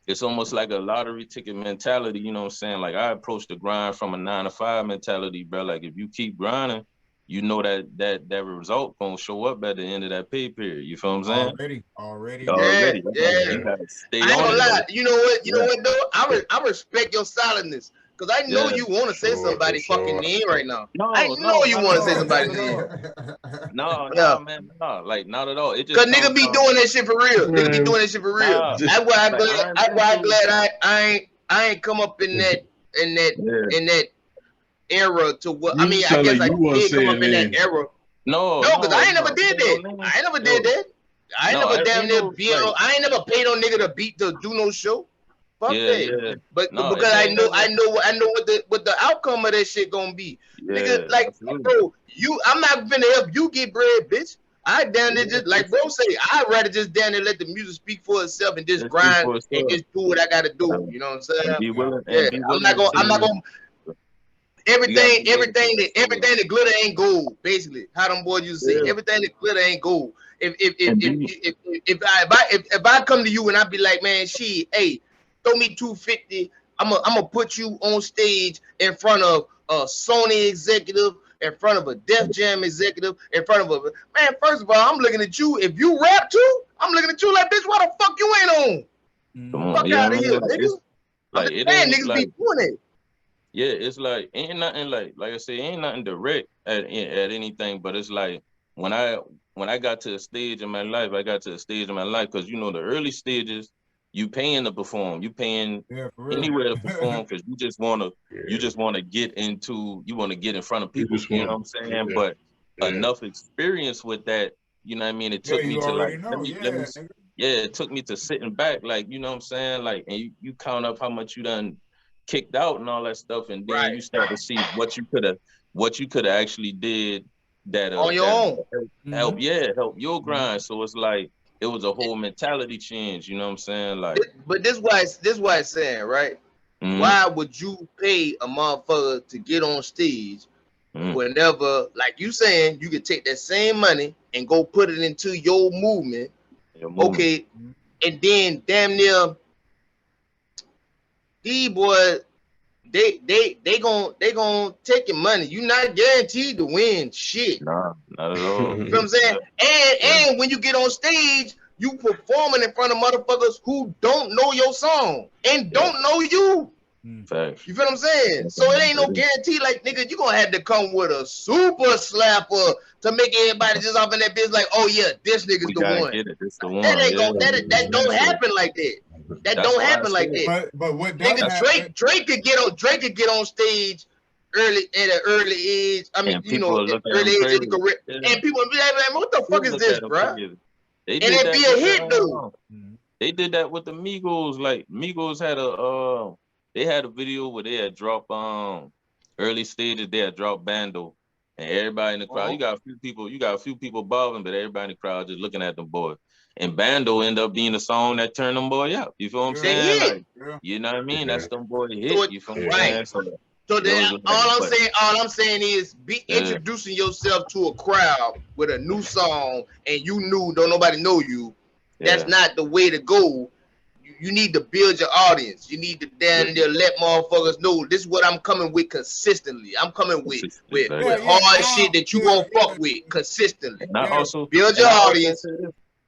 it's almost like a lottery ticket mentality. You know what I'm saying? Like, I approach the grind from a 9 to 5 mentality, bro. Like, if you keep grinding, you know that result gonna show up at the end of that pay period. You feel what I'm saying? Already. Yeah, Already, that's why yeah. you gotta stay I ain't on gonna it. lie. Like, You know what? You know yeah, what though? I respect your silentness because I know yeah. you want to say somebody fucking name right now. I No, know you not want at to say all, somebody's not at name. all. No, Yeah. man, no, like not at all. It Cause just nigga comes be from, doing that shit for real. Nigga be Man, doing that shit for real. nah, That's why like I glad I ain't come up in that in that yeah. in that era to what I you mean. I sound like guess I you want to did come say a up in that name. era. No, No, cause I ain't never it did ain't no that. name. I ain't never did Yo, that. I ain't no, never damn ain't near no be like, on. I ain't never paid no nigga to beat to do no show. Fuck yeah, that. yeah. But No, because it ain't never. I know what the outcome of that shit gonna be. Nigga, Yeah, like absolutely. bro, I'm not gonna help you get bread, bitch. I down there Yeah, just like bro say, I'd rather just down there let the music speak for itself and just just speak grind for and itself. just do what I gotta do. And, You know what I'm and saying? be willing, Yeah. I'm not to. gonna You gotta be willing to everything that glitter ain't gold. Basically, how them boys used to say, yeah, everything that glitter ain't gold. and be If I come to you and I be like, man, hey, throw me 250. I'm gonna put you on stage in front of a Sony executive, in front of a Def Jam executive, in front of a man. First of all, I'm looking at you. If you rap too, I'm looking at you like, bitch, why the fuck you ain't on? come on. Fuck Yeah, I out of mean, here, like nigga. it's I'm like just it saying, ain't niggas be like. doing it. Yeah, it's like ain't nothing like I say, ain't nothing direct at anything, but it's like when when I got to a stage in my life, because you know the early stages, you paying to perform, you paying anywhere to perform because you just wanna get into, you want to get in front of people. You know what I'm saying? But enough experience with that, you know what I mean? It took me to like it took me to sitting back, like, you know what I'm saying? Like, and you count up how much you done kicked out and all that stuff, and then you start to see what you could have actually did that on your own help your grind. So it's like it was a whole mentality change, you know what I'm saying? Like, but this why it's saying, right? Why would you pay a motherfucker to get on stage whenever, like you saying, you could take that same money and go put it into your movement. Okay, and then damn near these boys, they gonna take your money. You not guaranteed to win shit. Nah, not at all. You know what I'm saying? And when you get on stage, you performing in front of motherfuckers who don't know your song and don't know you. Facts. You feel what I'm saying? So it ain't no guarantee, like, nigga, you gonna have to come with a super slapper to make everybody just off in that bitch like, oh yeah, this nigga's the one. That ain't gonna, that don't happen like that. That don't happen like that. But what nigga, Drake could get on stage early at an early age. I mean, you know, early age of the career, and people be like, what the fuck is this, bro? And it be a hit, though. They did that with the Migos. Like, Migos had they had a video where they had dropped early stages. They had dropped Bando, and everybody in the crowd. You got a few people bobbing, but everybody in the crowd just looking at them boys. And Bando ended up being the song that turned them boy up. You feel what I'm saying? Like, you know what I mean? That's them boy hit. You feel what I'm saying? So then all I'm saying is be introducing yourself to a crowd with a new song, and you knew don't nobody know you. That's not the way to go. You need to build your audience. You need to down there let motherfuckers know this is what I'm coming with consistently. I'm coming with hard shit that you won't fuck with consistently. And I also build your audience.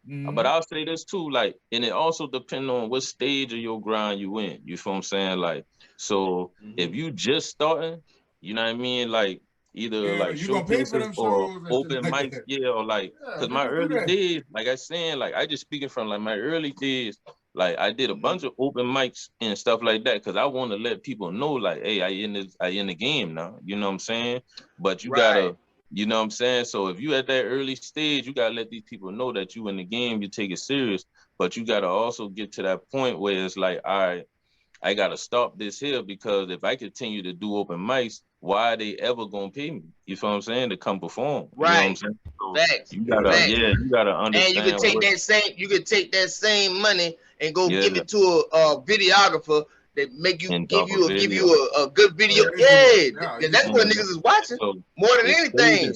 But I'll say this too, like, and it also depends on what stage of your grind you in. You feel what I'm saying? Like, so if you just starting, you know what I mean? Like, either like showcases or open mics, or like, cause my early days, like I saying, like I just speaking from like my early days, like I did a bunch of open mics and stuff like that, cause I want to let people know, like, hey, I in the game now. You know what I'm saying? But you gotta, you know what I'm saying? So if you at that early stage, you gotta let these people know that you in the game, you take it serious. But you gotta also get to that point where it's like, all right, I gotta stop this here, because if I continue to do open mics, why are they ever gonna pay me? You feel what I'm saying? To come perform. Right. You know what I'm saying? So you gotta understand. And you could take that same money and go give it to a videographer that make you give you a good video. That's what niggas is watching more than anything.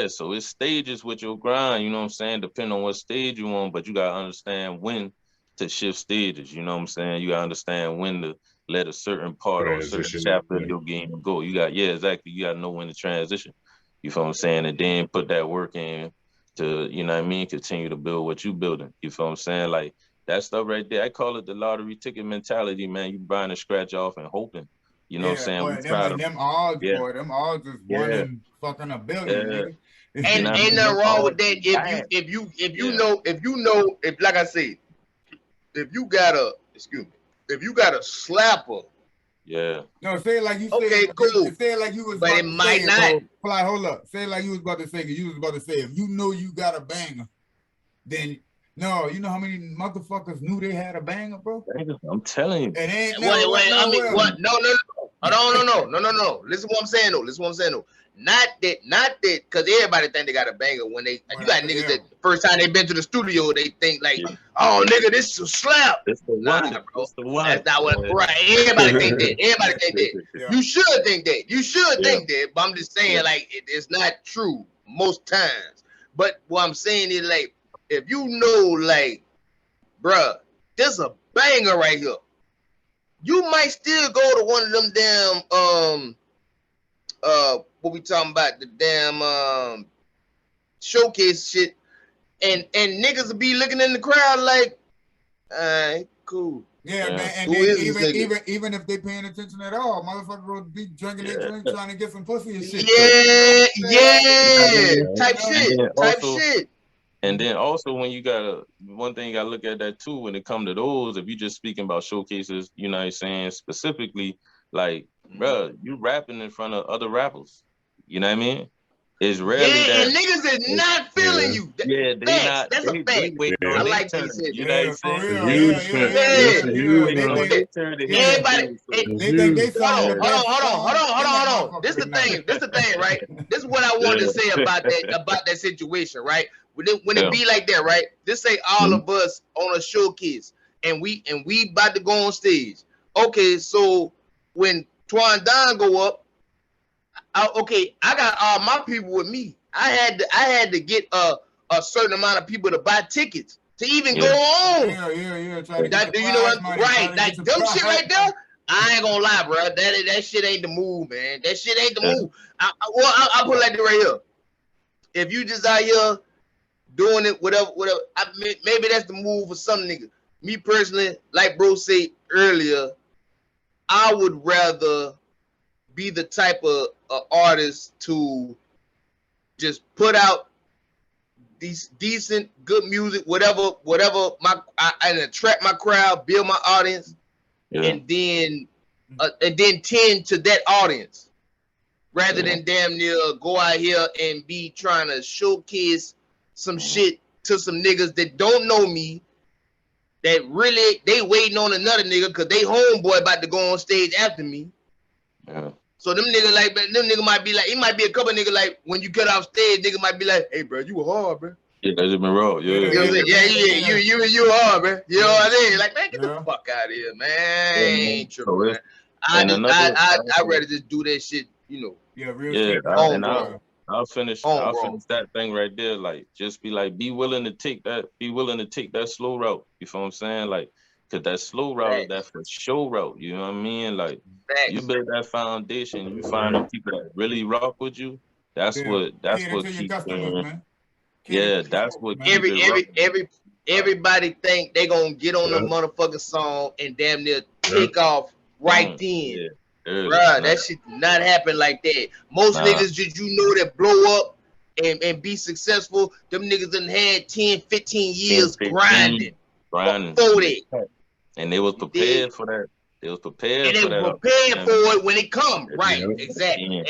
So it's stages with your grind, you know what I'm saying? Depending on what stage you on, but you gotta understand when to shift stages, you know what I'm saying? You gotta understand when to let a certain part or a certain chapter of your game go. You got, you gotta know when to transition. You feel what I'm saying? And then put that work in to, you know what I mean, continue to build what you building. You feel what I'm saying? Like, that stuff right there, I call it the lottery ticket mentality, man. You buying a scratch off and hoping. You know what I'm saying? Boy, them odds just one in fucking a billion. And ain't nothing wrong with that. If you know, like I said, if you got a slapper. No, say it like you said. Okay, cool. Say it like you was. But it might not. Fly, hold up. Say it like you was about to say. You was about to say, if you know you got a banger, then no, you know how many motherfuckers knew they had a banger, bro? I'm telling you. It ain't. Wait. I mean, what? No. No. Listen what I'm saying though. Not that, because everybody think they got a banger when they. You got niggas that the first time they been to the studio, they think like, oh nigga, this is a slap. It's the one. That's not what. Right. Everybody think that. You should think that. But I'm just saying, like, it's not true most times. But what I'm saying is, like, if you know, like, bruh, there's a banger right here, you might still go to one of them damn what we talking about, the damn showcase shit, and niggas will be looking in the crowd like, alright, cool. Yeah, man, and then even if they paying attention at all, motherfucker will be drinking their drink trying to get some pussy and shit. Type shit. And then also when you one thing you gotta look at that too, when it come to those, if you just speaking about showcases, you know what I'm saying, specifically, like, bro, you rapping in front of other rappers. You know what I mean? It's rarely that. And niggas is not feeling you. They Facts. not. That's a They fact. waiting I on their like turn. these shit. You know what I'm saying? Yeah. Their turn to hit Everybody. They think they sound the best. Hold on. This the thing, right? This is what I wanted to say about that situation, right? When it be like that, right? This ain't all of us on a showcase, and we about to go on stage. Okay, so when Twan Don go up, I got all my people with me. I had to get a certain amount of people to buy tickets to even go on. Yeah. You know what? Right, like them shit right there. I ain't gonna lie, bro. That shit ain't the move, man. That shit ain't the move. I'll put it like this right here. If you just out here doing it, whatever, maybe that's the move for some niggas. Me personally, like bro said earlier, I would rather be the type of artist to just put out these decent, good music, whatever. And attract my crowd, build my audience, and then tend to that audience, rather than damn near go out here and be trying to showcase some shit to some niggas that don't know me, that really they waiting on another nigga because they homeboy about to go on stage after me. Yeah. So them niggas might be like, it might be a couple niggas like when you get off stage, nigga might be like, hey bro, you were hard, bro. Yeah, that's been raw. Yeah. You know what I'm saying? You hard, bro. You know what I mean? Like, man, get the fuck out of here, man. Ain't true, man. I'd rather just do that shit, you know. Yeah, real shit. I'll finish that thing right there. Like, just be willing to take that slow route. You feel what I'm saying? Like, cause that slow route is that for show route. You know what I mean? Like, you build that foundation, you find the people that really rock with you. That's what keeps man. Yeah, that's what everybody think they gonna get on the motherfucking song and damn near take off right then. Bruh, that shit not happen like that. Most niggas just that blow up and be successful, them niggas done had 10, 15 years grinding. Before that. And they was prepared for that. They was prepared for that. And they prepared for it when it come. Right, exactly.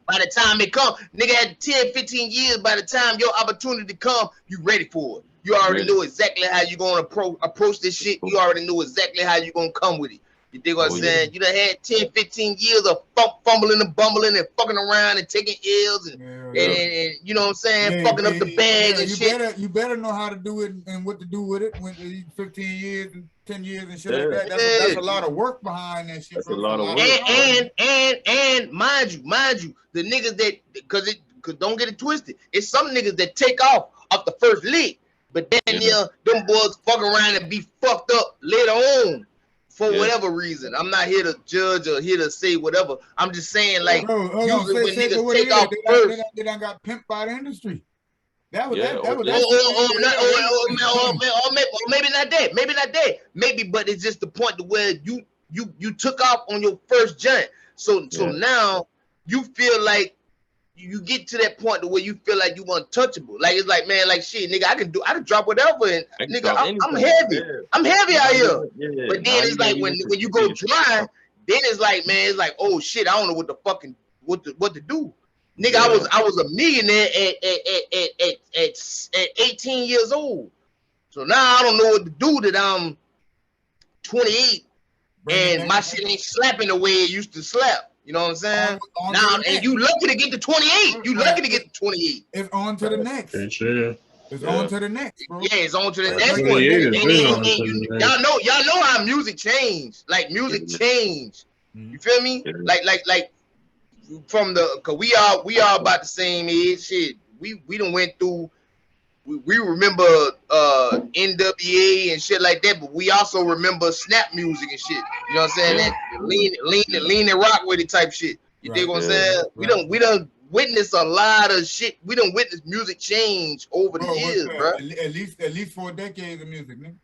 By the time it come, nigga had 10, 15 years. By the time your opportunity come, you ready for it. You already know exactly how you gonna approach this shit. You already know exactly how you gonna come with it. You dig what I'm saying? You done had 10, 15 years of fumbling and bumbling and fucking around and taking L's and you know what I'm saying? Fucking up the bag and shit. You better know how to do it and what to do with it when 15 years and 10 years and shit like that. That's a lot of work behind that shit. That's a lot of work. And mind you, the niggas that, cause don't get it twisted. It's some niggas that take off the first lick, but then them boys fuck around and be fucked up later on. For whatever reason, I'm not here to judge or here to say whatever. I'm just saying, like, usually when niggas take off first, they done got pimped by the industry. That was maybe not that. Maybe, but it's just the point to where you took off on your first jump. So now you feel like you get to that point to where you feel like you untouchable. Like, it's like, man, like, shit, nigga, I can drop whatever, and nigga, I'm heavy. I'm heavy out here. But then it's like when you go dry, then it's like, man, it's like, oh shit, I don't know what to do. Nigga, I was a millionaire at 18 years old. So now I don't know what to do that I'm 28 and my shit ain't slapping the way it used to slap. You know what I'm saying? Now, and you lucky to get to 28. You lucky to get to 28. It's on to the next. It's on to the next, bro. Yeah, it's on to the next one. Y'all know how music changed. Like, music changed. You feel me? Like from the, cause we all about the same age. Shit, we done went through. We remember NWA and shit like that, but we also remember snap music and shit. You know what I'm saying? That lean and rock with it type shit. You dig what I'm saying? We done witnessed a lot of shit. We done witnessed music change over the years, bro. At least 4 decades of music, man.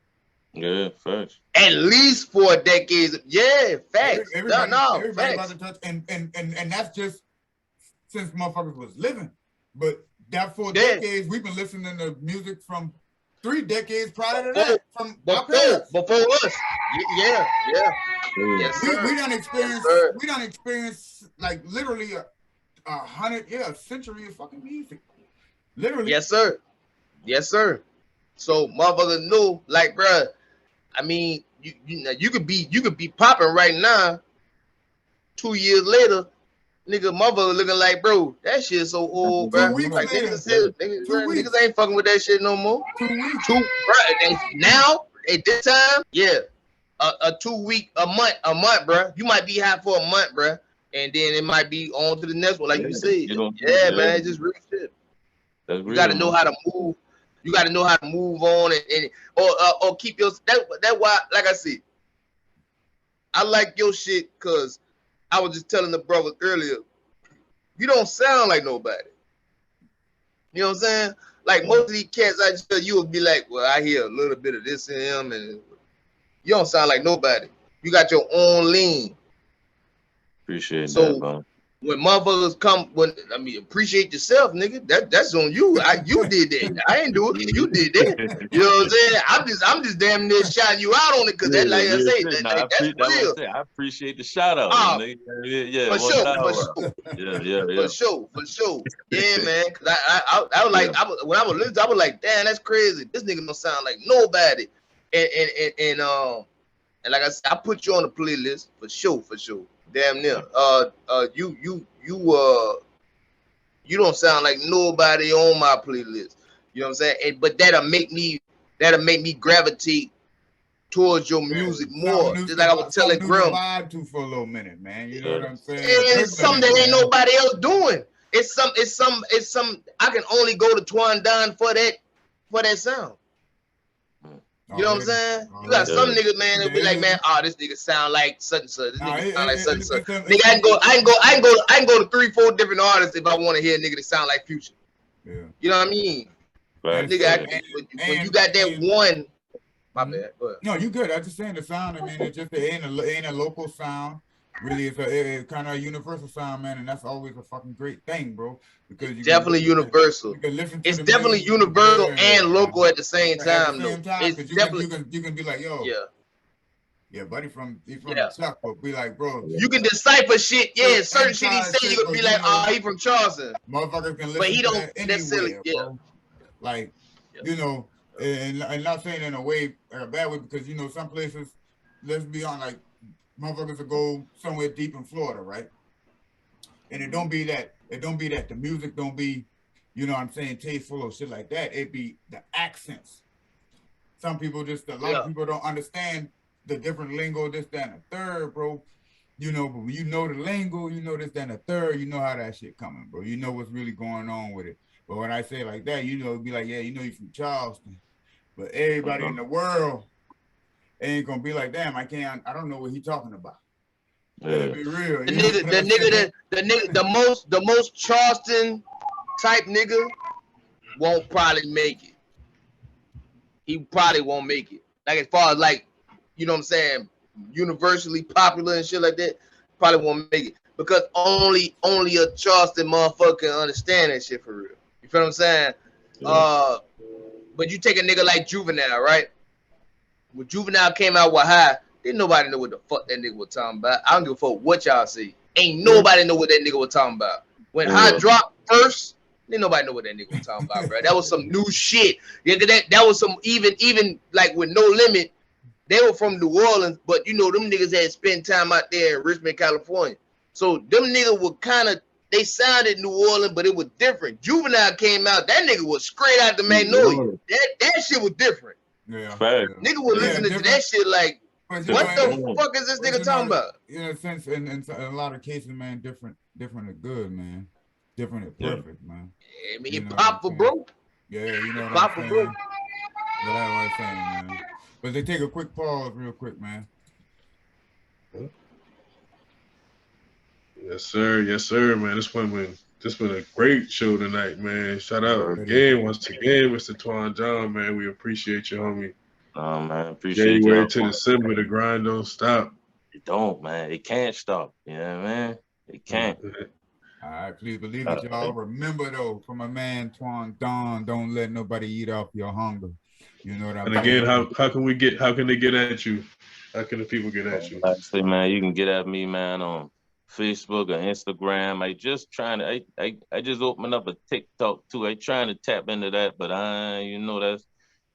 Yeah, facts. At least 4 decades. Yeah, facts. Everybody facts. about to touch, and that's just since motherfuckers was living. But that for decades, we've been listening to music from 3 decades prior to that, from our parents. Before us. Yeah. Yes, sir. We done experienced like literally a century of fucking music. Literally. Yes, sir. So motherfuckers know, like, bruh, I mean, you could be popping right now. 2 years later, nigga, motherfucker looking like, bro, that shit so old, bro. Like, niggas ain't fucking with that shit no more. 2 weeks. Now at this time, yeah, a 2 week, a month, bro. You might be high for a month, bro, and then it might be on to the next one, like you said. Man, it's just real shit. You got to know how to move. You got to know how to move on or keep your that why, like I said, I like your shit because I was just telling the brother earlier, you don't sound like nobody. You know what I'm saying? Like most of these cats, you would be like, well, I hear a little bit of this in him, and you don't sound like nobody. You got your own lean. Appreciate that, man. When motherfuckers come, appreciate yourself, nigga. That's on you. You did that. I ain't do it. You did that. You know what I'm saying? I'm just damn near shouting you out on it because that, like I say, that's real. I appreciate the shout out. Yeah, for sure. Yeah, man. Cause I was like, when I was listening, I was like, damn, that's crazy. This nigga don't sound like nobody. And like I said, I put you on the playlist for sure. Damn near. You don't sound like nobody on my playlist. You know what I'm saying? But that'll make me gravitate towards your music more. Just like I was telling Grim. Vibe to for a little minute, man. You know what I'm saying? And it's something that ain't nobody else doing. It's some. I can only go to Twan Don for that sound. You know what I'm saying? You got some niggas, man, that be like, man, this nigga sound like such and such. This nigga sound like such and such. Nigga, I can go to 3-4 different artists if I want to hear a nigga that sound like Future. Yeah. You know what I mean? Right. Nigga, when you got that one, my bad. Go ahead. No, you good. I just saying the sound. I mean, it ain't a local sound. Really, it's kind of a universal sound, man, and that's always a fucking great thing, bro. Because definitely universal. It's definitely universal and local at the same time. It's definitely you can be like, yo, yeah, buddy, he's from the South, but be like, bro, you can decipher shit. Yeah, certain shit he say, you can be like, he from Charleston. Motherfuckers can listen, but he don't necessarily, like, you know, and not saying in a way, a bad way, because you know some places, let's be on like. Motherfuckers will go somewhere deep in Florida, right? And it don't be that the music don't be, you know what I'm saying, tasteful or shit like that. It be the accents. Some people a lot of people don't understand the different lingo, this, that, and the third, bro. You know, but when you know the lingo, you know this, that, and the third, you know how that shit coming, bro. You know what's really going on with it. But when I say like that, you know, it'd be like, yeah, you know you from Charleston. But everybody in the world ain't gonna be like, damn, I don't know what he talking about. Yeah. Be real. The most Charleston type nigga won't probably make it. He probably won't make it. Like as far as like, you know what I'm saying, universally popular and shit like that, probably won't make it. Because only a Charleston motherfucker can understand that shit for real. You feel what I'm saying? Yeah. But you take a nigga like Juvenile, right? When Juvenile came out with High, didn't nobody know what the fuck that nigga was talking about. I don't give a fuck what y'all see. Ain't nobody know what that nigga was talking about. When High dropped first, didn't nobody know what that nigga was talking about, bro. That was some new shit. Yeah, that was some even like with No Limit, they were from New Orleans, but you know them niggas had spent time out there in Richmond, California. So them niggas were they sounded New Orleans, but it was different. Juvenile came out, that nigga was straight out the Magnolia. That shit was different. Yeah. Nigga was listening to that shit like, what the fuck is this nigga talking about? In a sense, in a lot of cases, man, different is good, man. Different is perfect, man. Yeah, I mean, it pop for broke. Yeah, you know what I'm saying? But that's what I'm saying, man. But they take a quick pause real quick, man. Yes, sir, man. This been a great show tonight, man. Shout out again, once again, Mr. Twan John, man. We appreciate you, homie. Man, appreciate you. January to December, the grind don't stop. It don't, man. It can't stop. You know what I mean? It can't. All right, please believe it, y'all. Remember though, from my man Twan Don, don't let nobody eat off your hunger. You know what I'm saying? And again, how can they get at you? How can the people get at you? Actually, man, you can get at me, man, on Facebook or Instagram. I just opened up a TikTok too. I trying to tap into that, but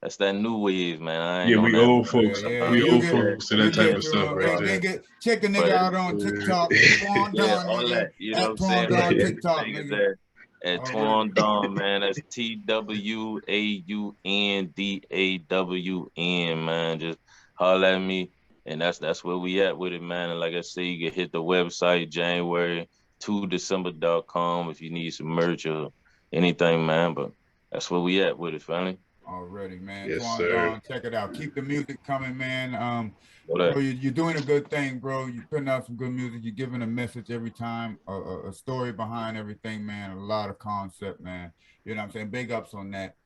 that's that new wave, man. I ain't Yeah, on we that. old folks. We old folks to that type of stuff right there. Check the nigga out on TikTok. Twan Don, all nigga. that. You know At what I'm Twan saying? Don TikTok, nigga. At Twan Don, man. That's TWAUNDAWN, man. Just holler at me. And that's where we at with it, man. And like I say, you can hit the website January2December.com if you need some merch or anything, man. But that's where we at with it, family. Already, man. Yes, Twan sir. Don, check it out. Keep the music coming, man. Bro, you're doing a good thing, bro. You're putting out some good music. You're giving a message every time, a story behind everything, man. A lot of concept, man. You know what I'm saying? Big ups on that.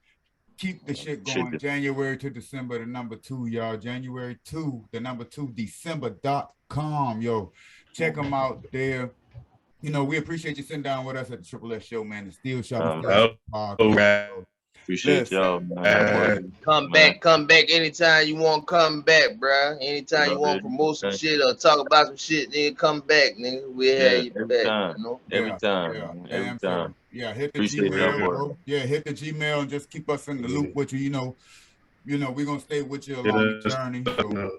Keep the shit going. January to December, the number 2, y'all. January 2, the number 2, December.com, yo. Check them out there. You know, we appreciate you sitting down with us at the Triple S Show, man. The Steel Shop podcast. Appreciate y'all, man. Come back anytime you want to come back, bro. Anytime you want to promote some shit or talk about some shit, nigga, come back, nigga. We'll have you back. Time. You know? Every time. Yeah, hit the Appreciate Gmail, bro. Yeah, hit the Gmail and just keep us in the loop with you. You know, we're gonna stay with you along the journey. So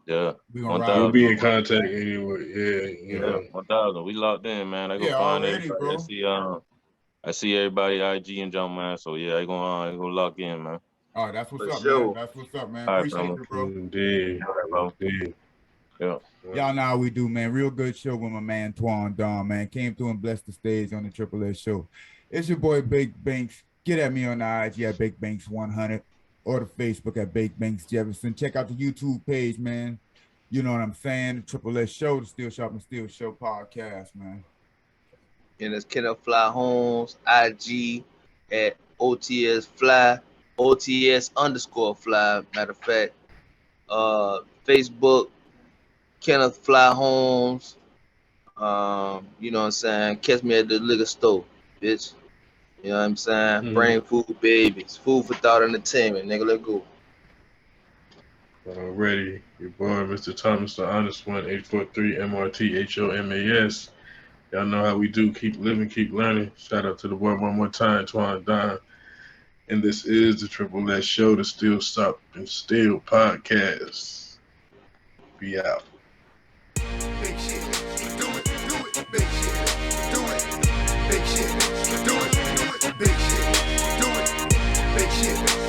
yeah, we'll be in contact anyway. Yeah, you know. 1,000. We locked in, man. I go find already, bro. I see everybody IG and jump, man. So yeah, I gonna lock in, man. Oh, that's what's up, man. That's what's up, man. Appreciate you, bro. Indeed. Yeah. Y'all know how we do, man. Real good show with my man Twan Don, man. Came through and blessed the stage on the Triple S Show. It's your boy Bake Banks. Get at me on the IG at Bake Banks 100 or the Facebook at Bake Banks Jefferson. Check out the YouTube page, man. You know what I'm saying? The Triple S Show, the Steel Shop and Steel Show podcast, man. And it's Kenneth Fly Holmes, IG at OTS Fly, OTS_Fly. Matter of fact, Facebook, Kenneth Fly Holmes. You know what I'm saying? Catch me at the liquor store, bitch. You know what I'm saying? Brain food, babies. Food for thought entertainment, nigga. Let's go. Already, your boy, Mr. Thomas, the Honest One, 843 MRTHOMAS. Y'all know how we do. Keep living, keep learning. Shout out to the boy one more time, Twan Don. And this is the Triple S Show, the Steel Stop and Steel podcast. Be out. Big shit, do it, big shit, do it, big shit, do it, big shit, do it, big shit.